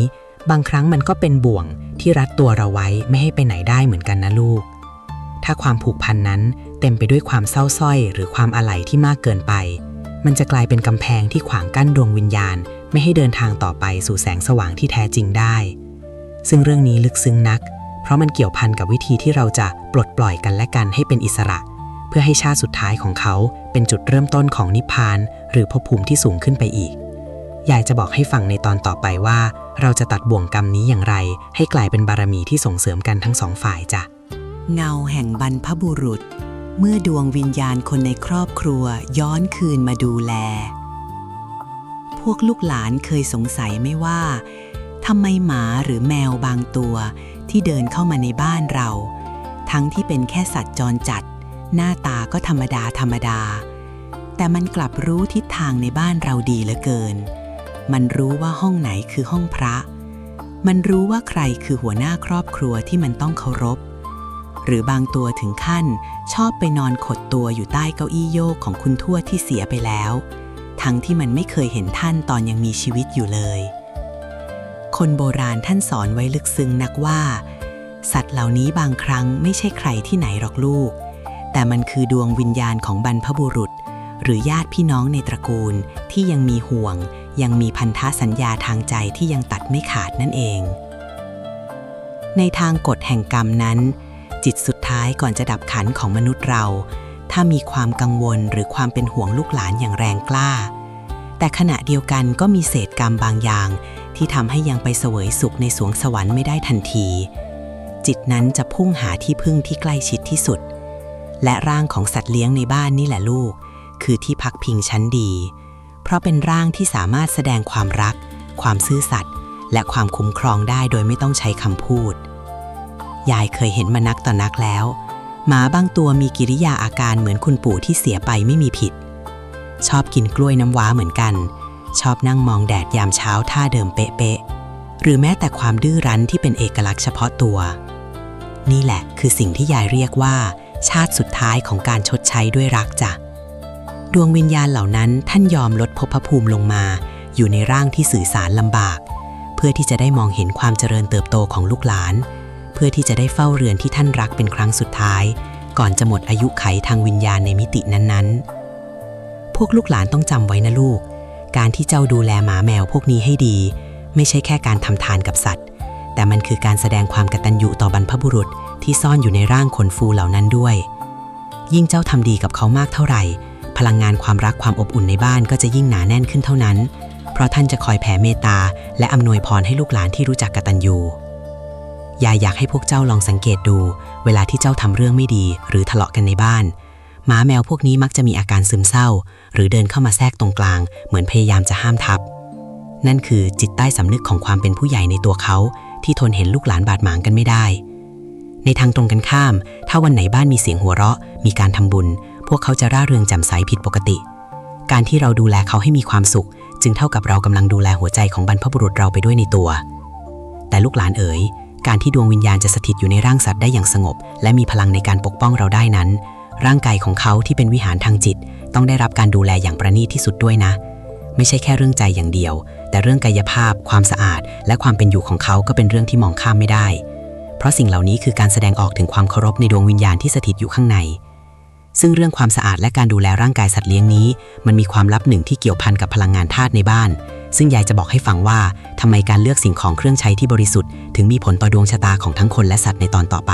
บางครั้งมันก็เป็นบ่วงที่รัดตัวเราไว้ไม่ให้ไปไหนได้เหมือนกันนะลูกถ้าความผูกพันนั้นเต็มไปด้วยความเศร้าส้อยหรือความอาลัยที่มากเกินไปมันจะกลายเป็นกำแพงที่ขวางกั้นดวงวิญญาณไม่ให้เดินทางต่อไปสู่แสงสว่างที่แท้จริงได้ซึ่งเรื่องนี้ลึกซึ้งนักเพราะมันเกี่ยวพันกับวิธีที่เราจะปลดปล่อยกันและกันให้เป็นอิสระเพื่อให้ชาติสุดท้ายของเขาเป็นจุดเริ่มต้นของนิพพานหรือภพภูมิที่สูงขึ้นไปอีกยายจะบอกให้ฟังในตอนต่อไปว่าเราจะตัดบ่วงกรรมนี้อย่างไรให้กลายเป็นบารมีที่ส่งเสริมกันทั้งสองฝ่ายจ้ะเงาแห่งบรรพบุรุษเมื่อดวงวิญญาณคนในครอบครัวย้อนคืนมาดูแลพวกลูกหลานเคยสงสัยไหมว่าทำไมหมาหรือแมวบางตัวที่เดินเข้ามาในบ้านเราทั้งที่เป็นแค่สัตว์จรจัดหน้าตาก็ธรรมดาแต่มันกลับรู้ทิศทางในบ้านเราดีเหลือเกินมันรู้ว่าห้องไหนคือห้องพระมันรู้ว่าใครคือหัวหน้าครอบครัวที่มันต้องเคารพหรือบางตัวถึงขั้นชอบไปนอนขดตัวอยู่ใต้เก้าอี้โยกของคุณทวดที่เสียไปแล้วทั้งที่มันไม่เคยเห็นท่านตอนยังมีชีวิตอยู่เลยคนโบราณท่านสอนไว้ลึกซึ้งนักว่าสัตว์เหล่านี้บางครั้งไม่ใช่ใครที่ไหนหรอกลูกแต่มันคือดวงวิญญาณของบรรพบุรุษหรือญาติพี่น้องในตระกูลที่ยังมีห่วงยังมีพันธสัญญาทางใจที่ยังตัดไม่ขาดนั่นเองในทางกฎแห่งกรรมนั้นจิตสุดท้ายก่อนจะดับขันของมนุษย์เราถ้ามีความกังวลหรือความเป็นห่วงลูกหลานอย่างแรงกล้าแต่ขณะเดียวกันก็มีเศษกรรมบางอย่างที่ทำให้ยังไปเสวยสุขในสวงสวรรค์ไม่ได้ทันทีจิตนั้นจะพุ่งหาที่พึ่งที่ใกล้ชิดที่สุดและร่างของสัตว์เลี้ยงในบ้านนี่แหละลูกคือที่พักพิงชั้นดีเพราะเป็นร่างที่สามารถแสดงความรักความซื่อสัตย์และความคุ้มครองได้โดยไม่ต้องใช้คำพูดยายเคยเห็นมานักต่อนักแล้วหมาบางตัวมีกิริยาอาการเหมือนคุณปู่ที่เสียไปไม่มีผิดชอบกินกล้วยน้ำว้าเหมือนกันชอบนั่งมองแดดยามเช้าท่าเดิมเป๊ะๆหรือแม้แต่ความดื้อรั้นที่เป็นเอกลักษณ์เฉพาะตัวนี่แหละคือสิ่งที่ยายเรียกว่าชาติสุดท้ายของการชดใช้ด้วยรักจ้ะดวงวิญญาณเหล่านั้นท่านยอมลดภพภูมิลงมาอยู่ในร่างที่สื่อสารลำบากเพื่อที่จะได้มองเห็นความเจริญเติบโตของลูกหลานเพื่อที่จะได้เฝ้าเรือนที่ท่านรักเป็นครั้งสุดท้ายก่อนจะหมดอายุไขทางวิญญาณในมิตินั้นๆพวกลูกหลานต้องจำไว้นะลูกการที่เจ้าดูแลหมาแมวพวกนี้ให้ดีไม่ใช่แค่การทำทานกับสัตว์แต่มันคือการแสดงความกตัญญูต่อบรรพบุรุษที่ซ่อนอยู่ในร่างขนฟูเหล่านั้นด้วยยิ่งเจ้าทำดีกับเขามากเท่าไหร่พลังงานความรักความอบอุ่นในบ้านก็จะยิ่งหนาแน่นขึ้นเท่านั้นเพ ราะท่านจะคอยแผ่เมตตาและอำนวยพรให้ลูกหลานที่รู้จักกตัญญูยายอยากให้พวกเจ้าลองสังเกตดูเวลาที่เจ้าทำเรื่องไม่ดีหรือทะเลาะกันในบ้านหมาแมวพวกนี้มักจะมีอาการซึมเศร้าหรือเดินเข้ามาแทรกตรงกลางเหมือนพยายามจะห้ามทับนั่นคือจิตใต้สำนึกของความเป็นผู้ใหญ่ในตัวเขาที่ทนเห็นลูกหลานบาดหมางกันไม่ได้ในทางตรงกันข้ามถ้าวันไหนบ้านมีเสียงหัวเราะมีการทำบุญพวกเขาจะร่าเริงแจ่มใสผิดปกติการที่เราดูแลเขาให้มีความสุขจึงเท่ากับเรากำลังดูแลหัวใจของบรรพบุรุษเราไปด้วยในตัวแต่ลูกหลานเอ๋ยการที่ดวงวิญญาณจะสถิตอยู่ในร่างสัตว์ได้อย่างสงบและมีพลังในการปกป้องเราได้นั้นร่างกายของเขาที่เป็นวิหารทางจิตต้องได้รับการดูแลอย่างประณีตที่สุดด้วยนะไม่ใช่แค่เรื่องใจอย่างเดียวแต่เรื่องกายภาพความสะอาดและความเป็นอยู่ของเขาก็เป็นเรื่องที่มองข้ามไม่ได้เพราะสิ่งเหล่านี้คือการแสดงออกถึงความเคารพในดวงวิญญาณที่สถิตอยู่ข้างในซึ่งเรื่องความสะอาดและการดูแลร่างกายสัตว์เลี้ยงนี้มันมีความลับหนึ่งที่เกี่ยวพันกับพลังงานธาตุในบ้านซึ่งยายจะบอกให้ฟังว่าทำไมการเลือกสิ่งของเครื่องใช้ที่บริสุทธิ์ถึงมีผลต่อดวงชะตาของทั้งคนและสัตว์ในตอนต่อไป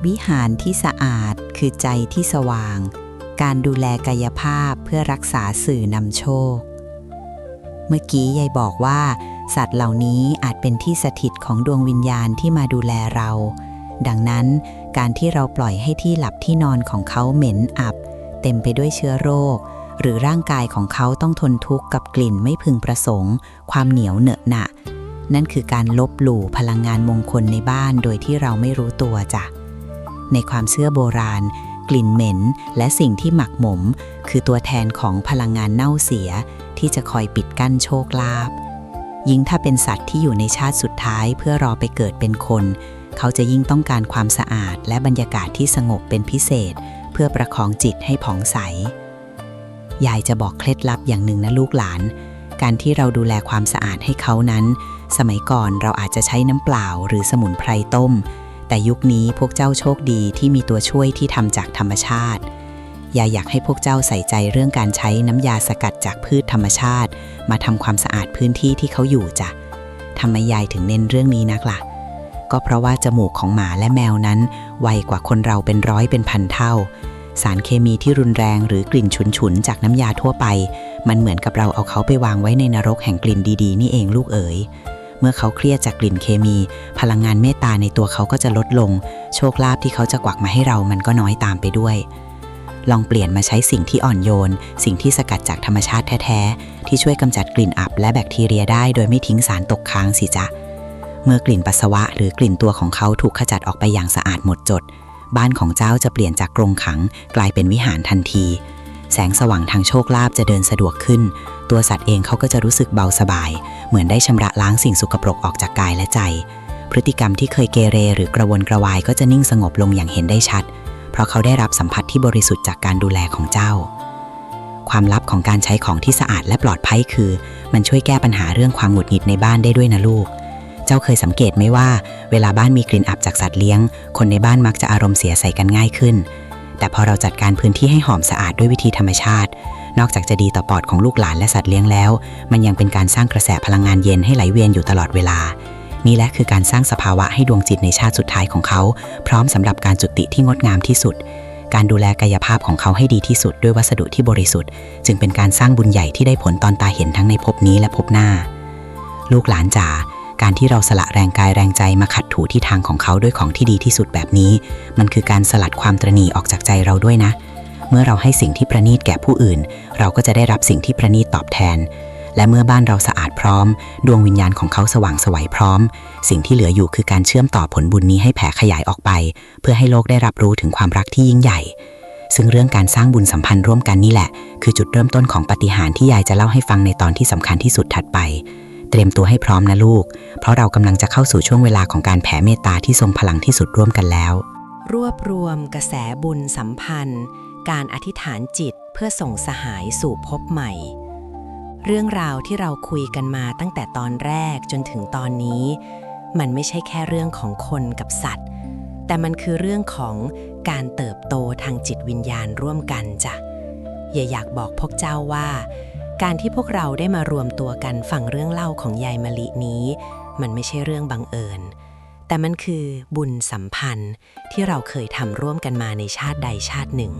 วิหารที่สะอาดคือใจที่สว่างการดูแลกายภาพเพื่อรักษาสื่อนำโชคเมื่อกี้ยายบอกว่าสัตว์เหล่านี้อาจเป็นที่สถิตของดวงวิญญาณที่มาดูแลเราดังนั้นการที่เราปล่อยให้ที่หลับที่นอนของเขาเหม็นอับเต็มไปด้วยเชื้อโรคหรือร่างกายของเขาต้องทนทุกข์กับกลิ่นไม่พึงประสงค์ความเหนียวเหนอะหนะนั่นคือการลบหลู่พลังงานมงคลในบ้านโดยที่เราไม่รู้ตัวจ้ะในความเชื่อโบราณกลิ่นเหม็นและสิ่งที่หมักหมมคือตัวแทนของพลังงานเน่าเสียที่จะคอยปิดกั้นโชคลาภยิ่งถ้าเป็นสัตว์ที่อยู่ในชาติสุดท้ายเพื่อรอไปเกิดเป็นคนเขาจะยิ่งต้องการความสะอาดและบรรยากาศที่สงบเป็นพิเศษเพื่อประคองจิตให้ผ่องใสยายจะบอกเคล็ดลับอย่างหนึ่งนะลูกหลานการที่เราดูแลความสะอาดให้เขานั้นสมัยก่อนเราอาจจะใช้น้ำเปล่าหรือสมุนไพรต้มแต่ยุคนี้พวกเจ้าโชคดีที่มีตัวช่วยที่ทำจากธรรมชาติยายอยากให้พวกเจ้าใส่ใจเรื่องการใช้น้ำยาสกัดจากพืชธรรมชาติมาทำความสะอาดพื้นที่ที่เขาอยู่จ้ะทำไมยายถึงเน้นเรื่องนี้นักล่ะก็เพราะว่าจมูกของหมาและแมวนั้นไวกว่าคนเราเป็นร้อยเป็นพันเท่าสารเคมีที่รุนแรงหรือกลิ่นฉุนๆจากน้ำยาทั่วไปมันเหมือนกับเราเอาเขาไปวางไว้ในนรกแห่งกลิ่นดีๆนี่เองลูกเอ๋ยเมื่อเขาเครียดจากกลิ่นเคมีพลังงานเมตตาในตัวเขาก็จะลดลงโชคลาภที่เขาจะกวักมาให้เรามันก็น้อยตามไปด้วยลองเปลี่ยนมาใช้สิ่งที่อ่อนโยนสิ่งที่สกัดจากธรรมชาติแท้ๆที่ช่วยกำจัดกลิ่นอับและแบคทีเรียได้โดยไม่ทิ้งสารตกค้างสิจ๊ะเมื่อกลิ่นปัสสาวะหรือกลิ่นตัวของเขาถูกขจัดออกไปอย่างสะอาดหมดจดบ้านของเจ้าจะเปลี่ยนจากกรงขังกลายเป็นวิหารทันทีแสงสว่างทางโชคลาภจะเดินสะดวกขึ้นตัวสัตว์เองเขาก็จะรู้สึกเบาสบายเหมือนได้ชำระล้างสิ่งสกปรกออกจากกายและใจพฤติกรรมที่เคยเกเรหรือกระวนกระวายก็จะนิ่งสงบลงอย่างเห็นได้ชัดเพราะเขาได้รับสัมผัสที่บริสุทธิ์จากการดูแลของเจ้าความลับของการใช้ของที่สะอาดและปลอดภัยคือมันช่วยแก้ปัญหาเรื่องความหงุดหงิดในบ้านได้ด้วยนะลูกเจ้าเคยสังเกตไหมว่าเวลาบ้านมีกลิ่นอับจากสัตว์เลี้ยงคนในบ้านมักจะอารมณ์เสียใส่กันง่ายขึ้นแต่พอเราจัดการพื้นที่ให้หอมสะอาดด้วยวิธีธรรมชาตินอกจากจะดีต่อปอดของลูกหลานและสัตว์เลี้ยงแล้วมันยังเป็นการสร้างกระแสพลังงานเย็นให้ไหลเวียนอยู่ตลอดเวลานี่แหละคือการสร้างสภาวะให้ดวงจิตในชาติสุดท้ายของเขาพร้อมสำหรับการจุติที่งดงามที่สุดการดูแลกายภาพของเขาให้ดีที่สุดด้วยวัสดุที่บริสุทธิ์จึงเป็นการสร้างบุญใหญ่ที่ได้ผลตอนตาเห็นทั้งในภพนี้และภพหน้าลูกหลานจ๋าการที่เราสละแรงกายแรงใจมาขัดถูที่ทางของเขาด้วยของที่ดีที่สุดแบบนี้มันคือการสลัดความตระหนี่ออกจากใจเราด้วยนะเมื่อเราให้สิ่งที่ประณีตแก่ผู้อื่นเราก็จะได้รับสิ่งที่ประณีตตอบแทนและเมื่อบ้านเราสะอาดพร้อมดวงวิญญาณของเขาสว่างไสวพร้อมสิ่งที่เหลืออยู่คือการเชื่อมต่อผลบุญนี้ให้แผ่ขยายออกไปเพื่อให้โลกได้รับรู้ถึงความรักที่ยิ่งใหญ่ซึ่งเรื่องการสร้างบุญสัมพันธ์ร่วมกันนี่แหละคือจุดเริ่มต้นของปาฏิหาริย์ที่ยายจะเล่าให้ฟังในตอนที่สำคัญที่สุดถัดไปเตรียมตัวให้พร้อมนะลูกเพราะเรากำลังจะเข้าสู่ช่วงเวลาของการแผ่เมตตาที่ทรงพลังที่สุดร่วมกันแล้วรวบรวมกระแสบุญสัมพันธ์การอธิษฐานจิตเพื่อส่งสหายสู่ภพใหม่เรื่องราวที่เราคุยกันมาตั้งแต่ตอนแรกจนถึงตอนนี้มันไม่ใช่แค่เรื่องของคนกับสัตว์แต่มันคือเรื่องของการเติบโตทางจิตวิญญาณร่วมกันจ้ะอยากบอกพวกเจ้าว่าการที่พวกเราได้มารวมตัวกันฟังเรื่องเล่าของยายมะลินี้มันไม่ใช่เรื่องบังเอิญแต่มันคือบุญสัมพันธ์ที่เราเคยทำร่วมกันมาในชาติใดชาติหนึ่ง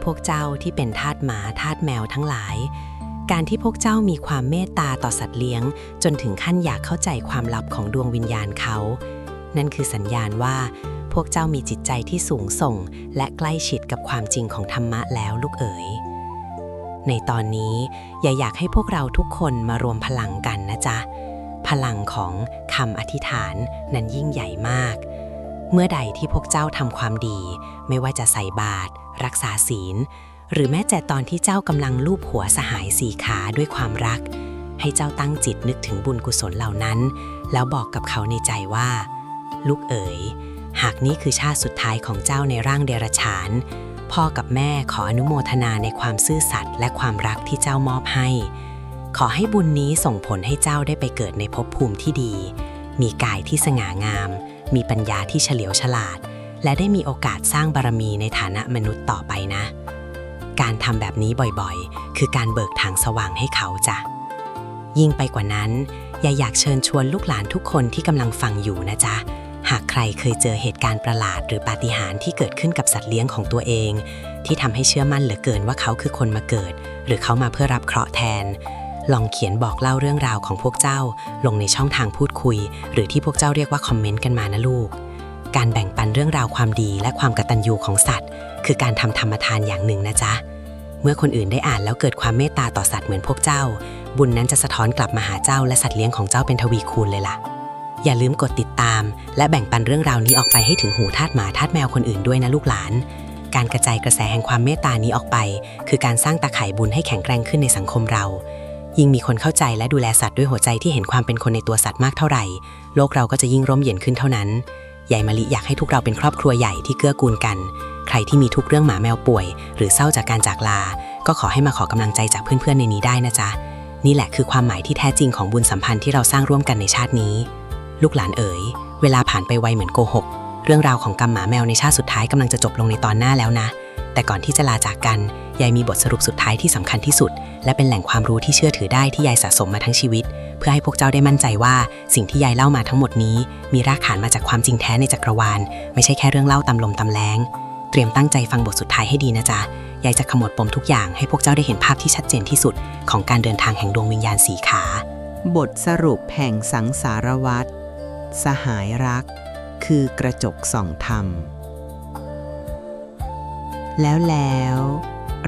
พวกเจ้าที่เป็นทาสหมาทาสแมวทั้งหลาย การที่พวกเจ้ามีความเมตตาต่อสัตว์เลี้ยงจนถึงขั้นอยากเข้าใจความลับของดวงวิญญาณเขานั่นคือสัญญาณว่าพวกเจ้ามีจิตใจที่สูงส่งและใกล้ชิดกับความจริงของธรรมะแล้วลูกเอ๋ยในตอนนี้อยากให้พวกเราทุกคนมารวมพลังกันนะจ๊ะพลังของคำอธิษฐานนั้นยิ่งใหญ่มากเมื่อใดที่พวกเจ้าทำความดีไม่ว่าจะใส่บาตรรักษาศีลหรือแม้แต่ตอนที่เจ้ากำลังลูบหัวสหายสี่ขาด้วยความรักให้เจ้าตั้งจิตนึกถึงบุญกุศลเหล่านั้นแล้วบอกกับเขาในใจว่าลูกเอ๋ยหากนี้คือชาติสุดท้ายของเจ้าในร่างเดรัจฉานพ่อกับแม่ขออนุโมทนาในความซื่อสัตย์และความรักที่เจ้ามอบให้ขอให้บุญนี้ส่งผลให้เจ้าได้ไปเกิดในภพภูมิที่ดีมีกายที่สง่างามมีปัญญาที่เฉลียวฉลาดและได้มีโอกาสสร้างบารมีในฐานะมนุษย์ต่อไปนะการทำแบบนี้บ่อยๆคือการเบิกทางสว่างให้เขาจ้ะยิ่งไปกว่านั้นอยากเชิญชวนลูกหลานทุกคนที่กำลังฟังอยู่นะจ๊ะหากใครเคยเจอเหตุการณ์ประหลาดหรือปาฏิหาริย์ที่เกิดขึ้นกับสัตว์เลี้ยงของตัวเองที่ทำให้เชื่อมั่นเหลือเกินว่าเขาคือคนมาเกิดหรือเขามาเพื่อรับเคราะห์แทนลองเขียนบอกเล่าเรื่องราวของพวกเจ้าลงในช่องทางพูดคุยหรือที่พวกเจ้าเรียกว่าคอมเมนต์กันมานะลูกการแบ่งปันเรื่องราวความดีและความกตัญญูของสัตว์คือการทำธรรมทานอย่างหนึ่งนะจ๊ะเมื่อคนอื่นได้อ่านแล้วเกิดความเมตตาต่อสัตว์เหมือนพวกเจ้าบุญนั้นจะสะท้อนกลับมาหาเจ้าและสัตว์เลี้ยงของเจ้าเป็นทวีคูณเลยล่ะอย่าลืมกดติดตามและแบ่งปันเรื่องราวนี้ออกไปให้ถึงหูทาสหมาทาสแมวคนอื่นด้วยนะลูกหลานการกระจายกระแสแห่งความเมตตานี้ออกไปคือการสร้างตาข่ายบุญให้แข็งแกร่งขึ้นในสังคมเรายิ่งมีคนเข้าใจและดูแลสัตว์ด้วยหัวใจที่เห็นความเป็นคนในตัวสัตว์มากเท่าไหร่โลกเราก็จะยิ่งร่มเย็นขึ้นเท่านั้นยายมะลิอยากให้ทุกเราเป็นครอบครัวใหญ่ที่เกื้อกูลกันใครที่มีทุกเรื่องหมาแมวป่วยหรือเศร้าจากการจากลาก็ขอให้มาขอกำลังใจจากเพื่อนๆในนี้ได้นะจ๊ะนี่แหละคือความหมายที่แท้จริงของบุญสัมพันธ์ที่เราสร้างร่วมกันในชาตินี้ลูกหลานเอ๋ยเวลาผ่านไปไวเหมือนโกหกเรื่องราวของกรรมหมาแมวในชาติสุดท้ายกำลังจะจบลงในตอนหน้าแล้วนะแต่ก่อนที่จะลาจากกันยายมีบทสรุปสุดท้ายที่สำคัญที่สุดและเป็นแหล่งความรู้ที่เชื่อถือได้ที่ยายสะสมมาทั้งชีวิตเพื่อให้พวกเจ้าได้มั่นใจว่าสิ่งที่ยายเล่ามาทั้งหมดนี้มีรากฐานมาจากความจริงแท้ในจักรวาลไม่ใช่แค่เรื่องเล่าตำลมตำแล้งเตรียมตั้งใจฟังบทสุดท้ายให้ดีนะจ๊ะยายจะขมวดปมทุกอย่างให้พวกเจ้าได้เห็นภาพที่ชัดเจนที่สุดของการเดินทางแห่งดวงวิญญาณสีขาบทสรุปแห่งสังสารวัฏสหายรักคือกระจกส่องธรรมแล้ว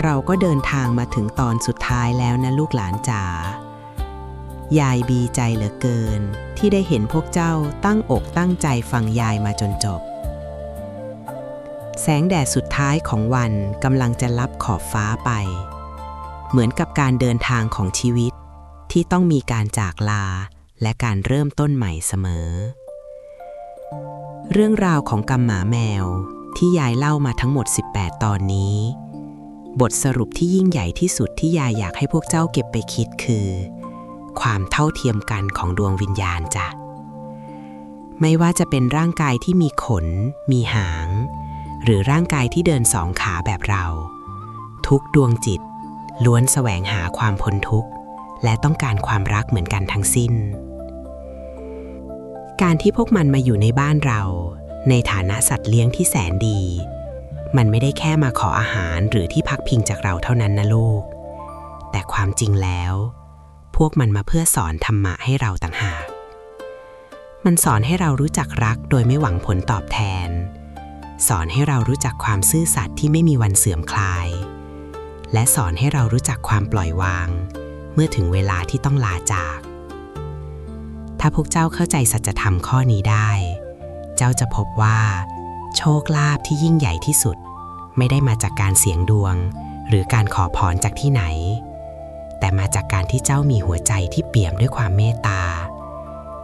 เราก็เดินทางมาถึงตอนสุดท้ายแล้วนะลูกหลานจ๋ายายดีใจเหลือเกินที่ได้เห็นพวกเจ้าตั้งอกตั้งใจฟังยายมาจนจบแสงแดดสุดท้ายของวันกำลังจะลับขอบฟ้าไปเหมือนกับการเดินทางของชีวิตที่ต้องมีการจากลาและการเริ่มต้นใหม่เสมอเรื่องราวของกรรมหมาแมวที่ยายเล่ามาทั้งหมด18ตอนนี้บทสรุปที่ยิ่งใหญ่ที่สุดที่ยายอยากให้พวกเจ้าเก็บไปคิดคือความเท่าเทียมกันของดวงวิญญาณจ้ะไม่ว่าจะเป็นร่างกายที่มีขนมีหางหรือร่างกายที่เดินสองขาแบบเราทุกดวงจิตล้วนแสวงหาความพ้นทุกข์และต้องการความรักเหมือนกันทั้งสิ้นการที่พวกมันมาอยู่ในบ้านเราในฐานะสัตว์เลี้ยงที่แสนดีมันไม่ได้แค่มาขออาหารหรือที่พักพิงจากเราเท่านั้นนะลูกแต่ความจริงแล้วพวกมันมาเพื่อสอนธรรมะให้เราต่างหากมันสอนให้เรารู้จักรักโดยไม่หวังผลตอบแทนสอนให้เรารู้จักความซื่อสัตย์ที่ไม่มีวันเสื่อมคลายและสอนให้เรารู้จักความปล่อยวางเมื่อถึงเวลาที่ต้องลาจากถ้าพวกเจ้าเข้าใจสัจธรรมข้อนี้ได้เจ้าจะพบว่าโชคลาภที่ยิ่งใหญ่ที่สุดไม่ได้มาจากการเสี่ยงดวงหรือการขอพรจากที่ไหนแต่มาจากการที่เจ้ามีหัวใจที่เปี่ยมด้วยความเมตตา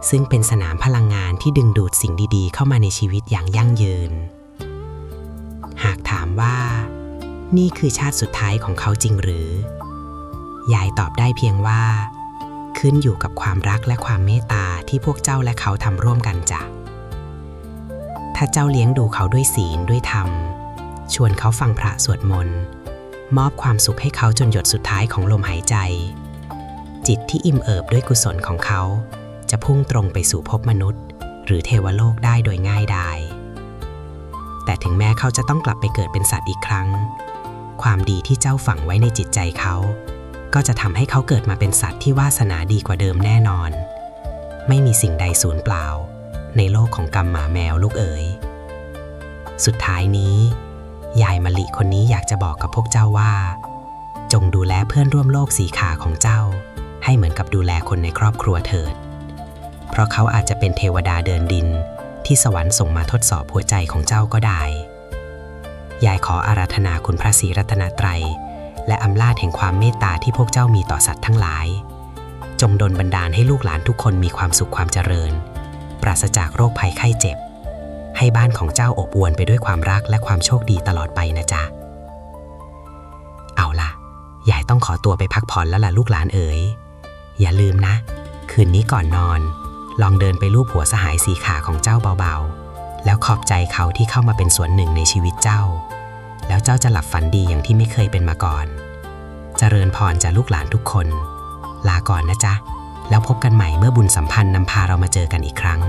ซึ่งเป็นสนามพลังงานที่ดึงดูดสิ่งดีๆเข้ามาในชีวิตอย่างยั่งยืนหากถามว่านี่คือชาติสุดท้ายของเขาจริงหรือยายตอบได้เพียงว่าขึ้นอยู่กับความรักและความเมตตาที่พวกเจ้าและเขาทำร่วมกันจ้ะถ้าเจ้าเลี้ยงดูเขาด้วยศีลด้วยธรรมชวนเขาฟังพระสวดมนต์มอบความสุขให้เขาจนหยดสุดท้ายของลมหายใจจิตที่อิ่มเอิบด้วยกุศลของเขาจะพุ่งตรงไปสู่ภพมนุษย์หรือเทวโลกได้โดยง่ายดายแต่ถึงแม้เขาจะต้องกลับไปเกิดเป็นสัตว์อีกครั้งความดีที่เจ้าฝังไว้ในจิตใจเขา ก็จะทำให้เขาเกิดมาเป็นสัตว์ที่วาสนาดีกว่าเดิมแน่นอน ไม่มีสิ่งใดสูญเปล่าในโลกของกรรมหมาแมวลูกเอ๋ยสุดท้ายนี้ยายมะลิคนนี้อยากจะบอกกับพวกเจ้าว่าจงดูแลเพื่อนร่วมโลกสีขาของเจ้าให้เหมือนกับดูแลคนในครอบครัวเถิดเพราะเขาอาจจะเป็นเทวดาเดินดินที่สวรรค์ส่งมาทดสอบหัวใจของเจ้าก็ได้ยายขออาราธนาคุณพระศรีรัตนตรัยและอำนาจแห่งความเมตตาที่พวกเจ้ามีต่อสัตว์ทั้งหลายจงดลบันดาลให้ลูกหลานทุกคนมีความสุขความเจริญปราศจากโรคภัยไข้เจ็บให้บ้านของเจ้าอบอวลไปด้วยความรักและความโชคดีตลอดไปนะจ๊ะเอาล่ะยายต้องขอตัวไปพักผ่อนแล้วล่ะลูกหลานเอ๋ยอย่าลืมนะคืนนี้ก่อนนอนลองเดินไปลูบหัวสหายสีขาของเจ้าเบาๆแล้วขอบใจเขาที่เข้ามาเป็นส่วนหนึ่งในชีวิตเจ้าแล้วเจ้าจะหลับฝันดีอย่างที่ไม่เคยเป็นมาก่อนเจริญพรจากลูกหลานทุกคนลาก่อนนะจ๊ะแล้วพบกันใหม่เมื่อบุญสัมพันธ์นำพาเรามาเจอกันอีกครั้ง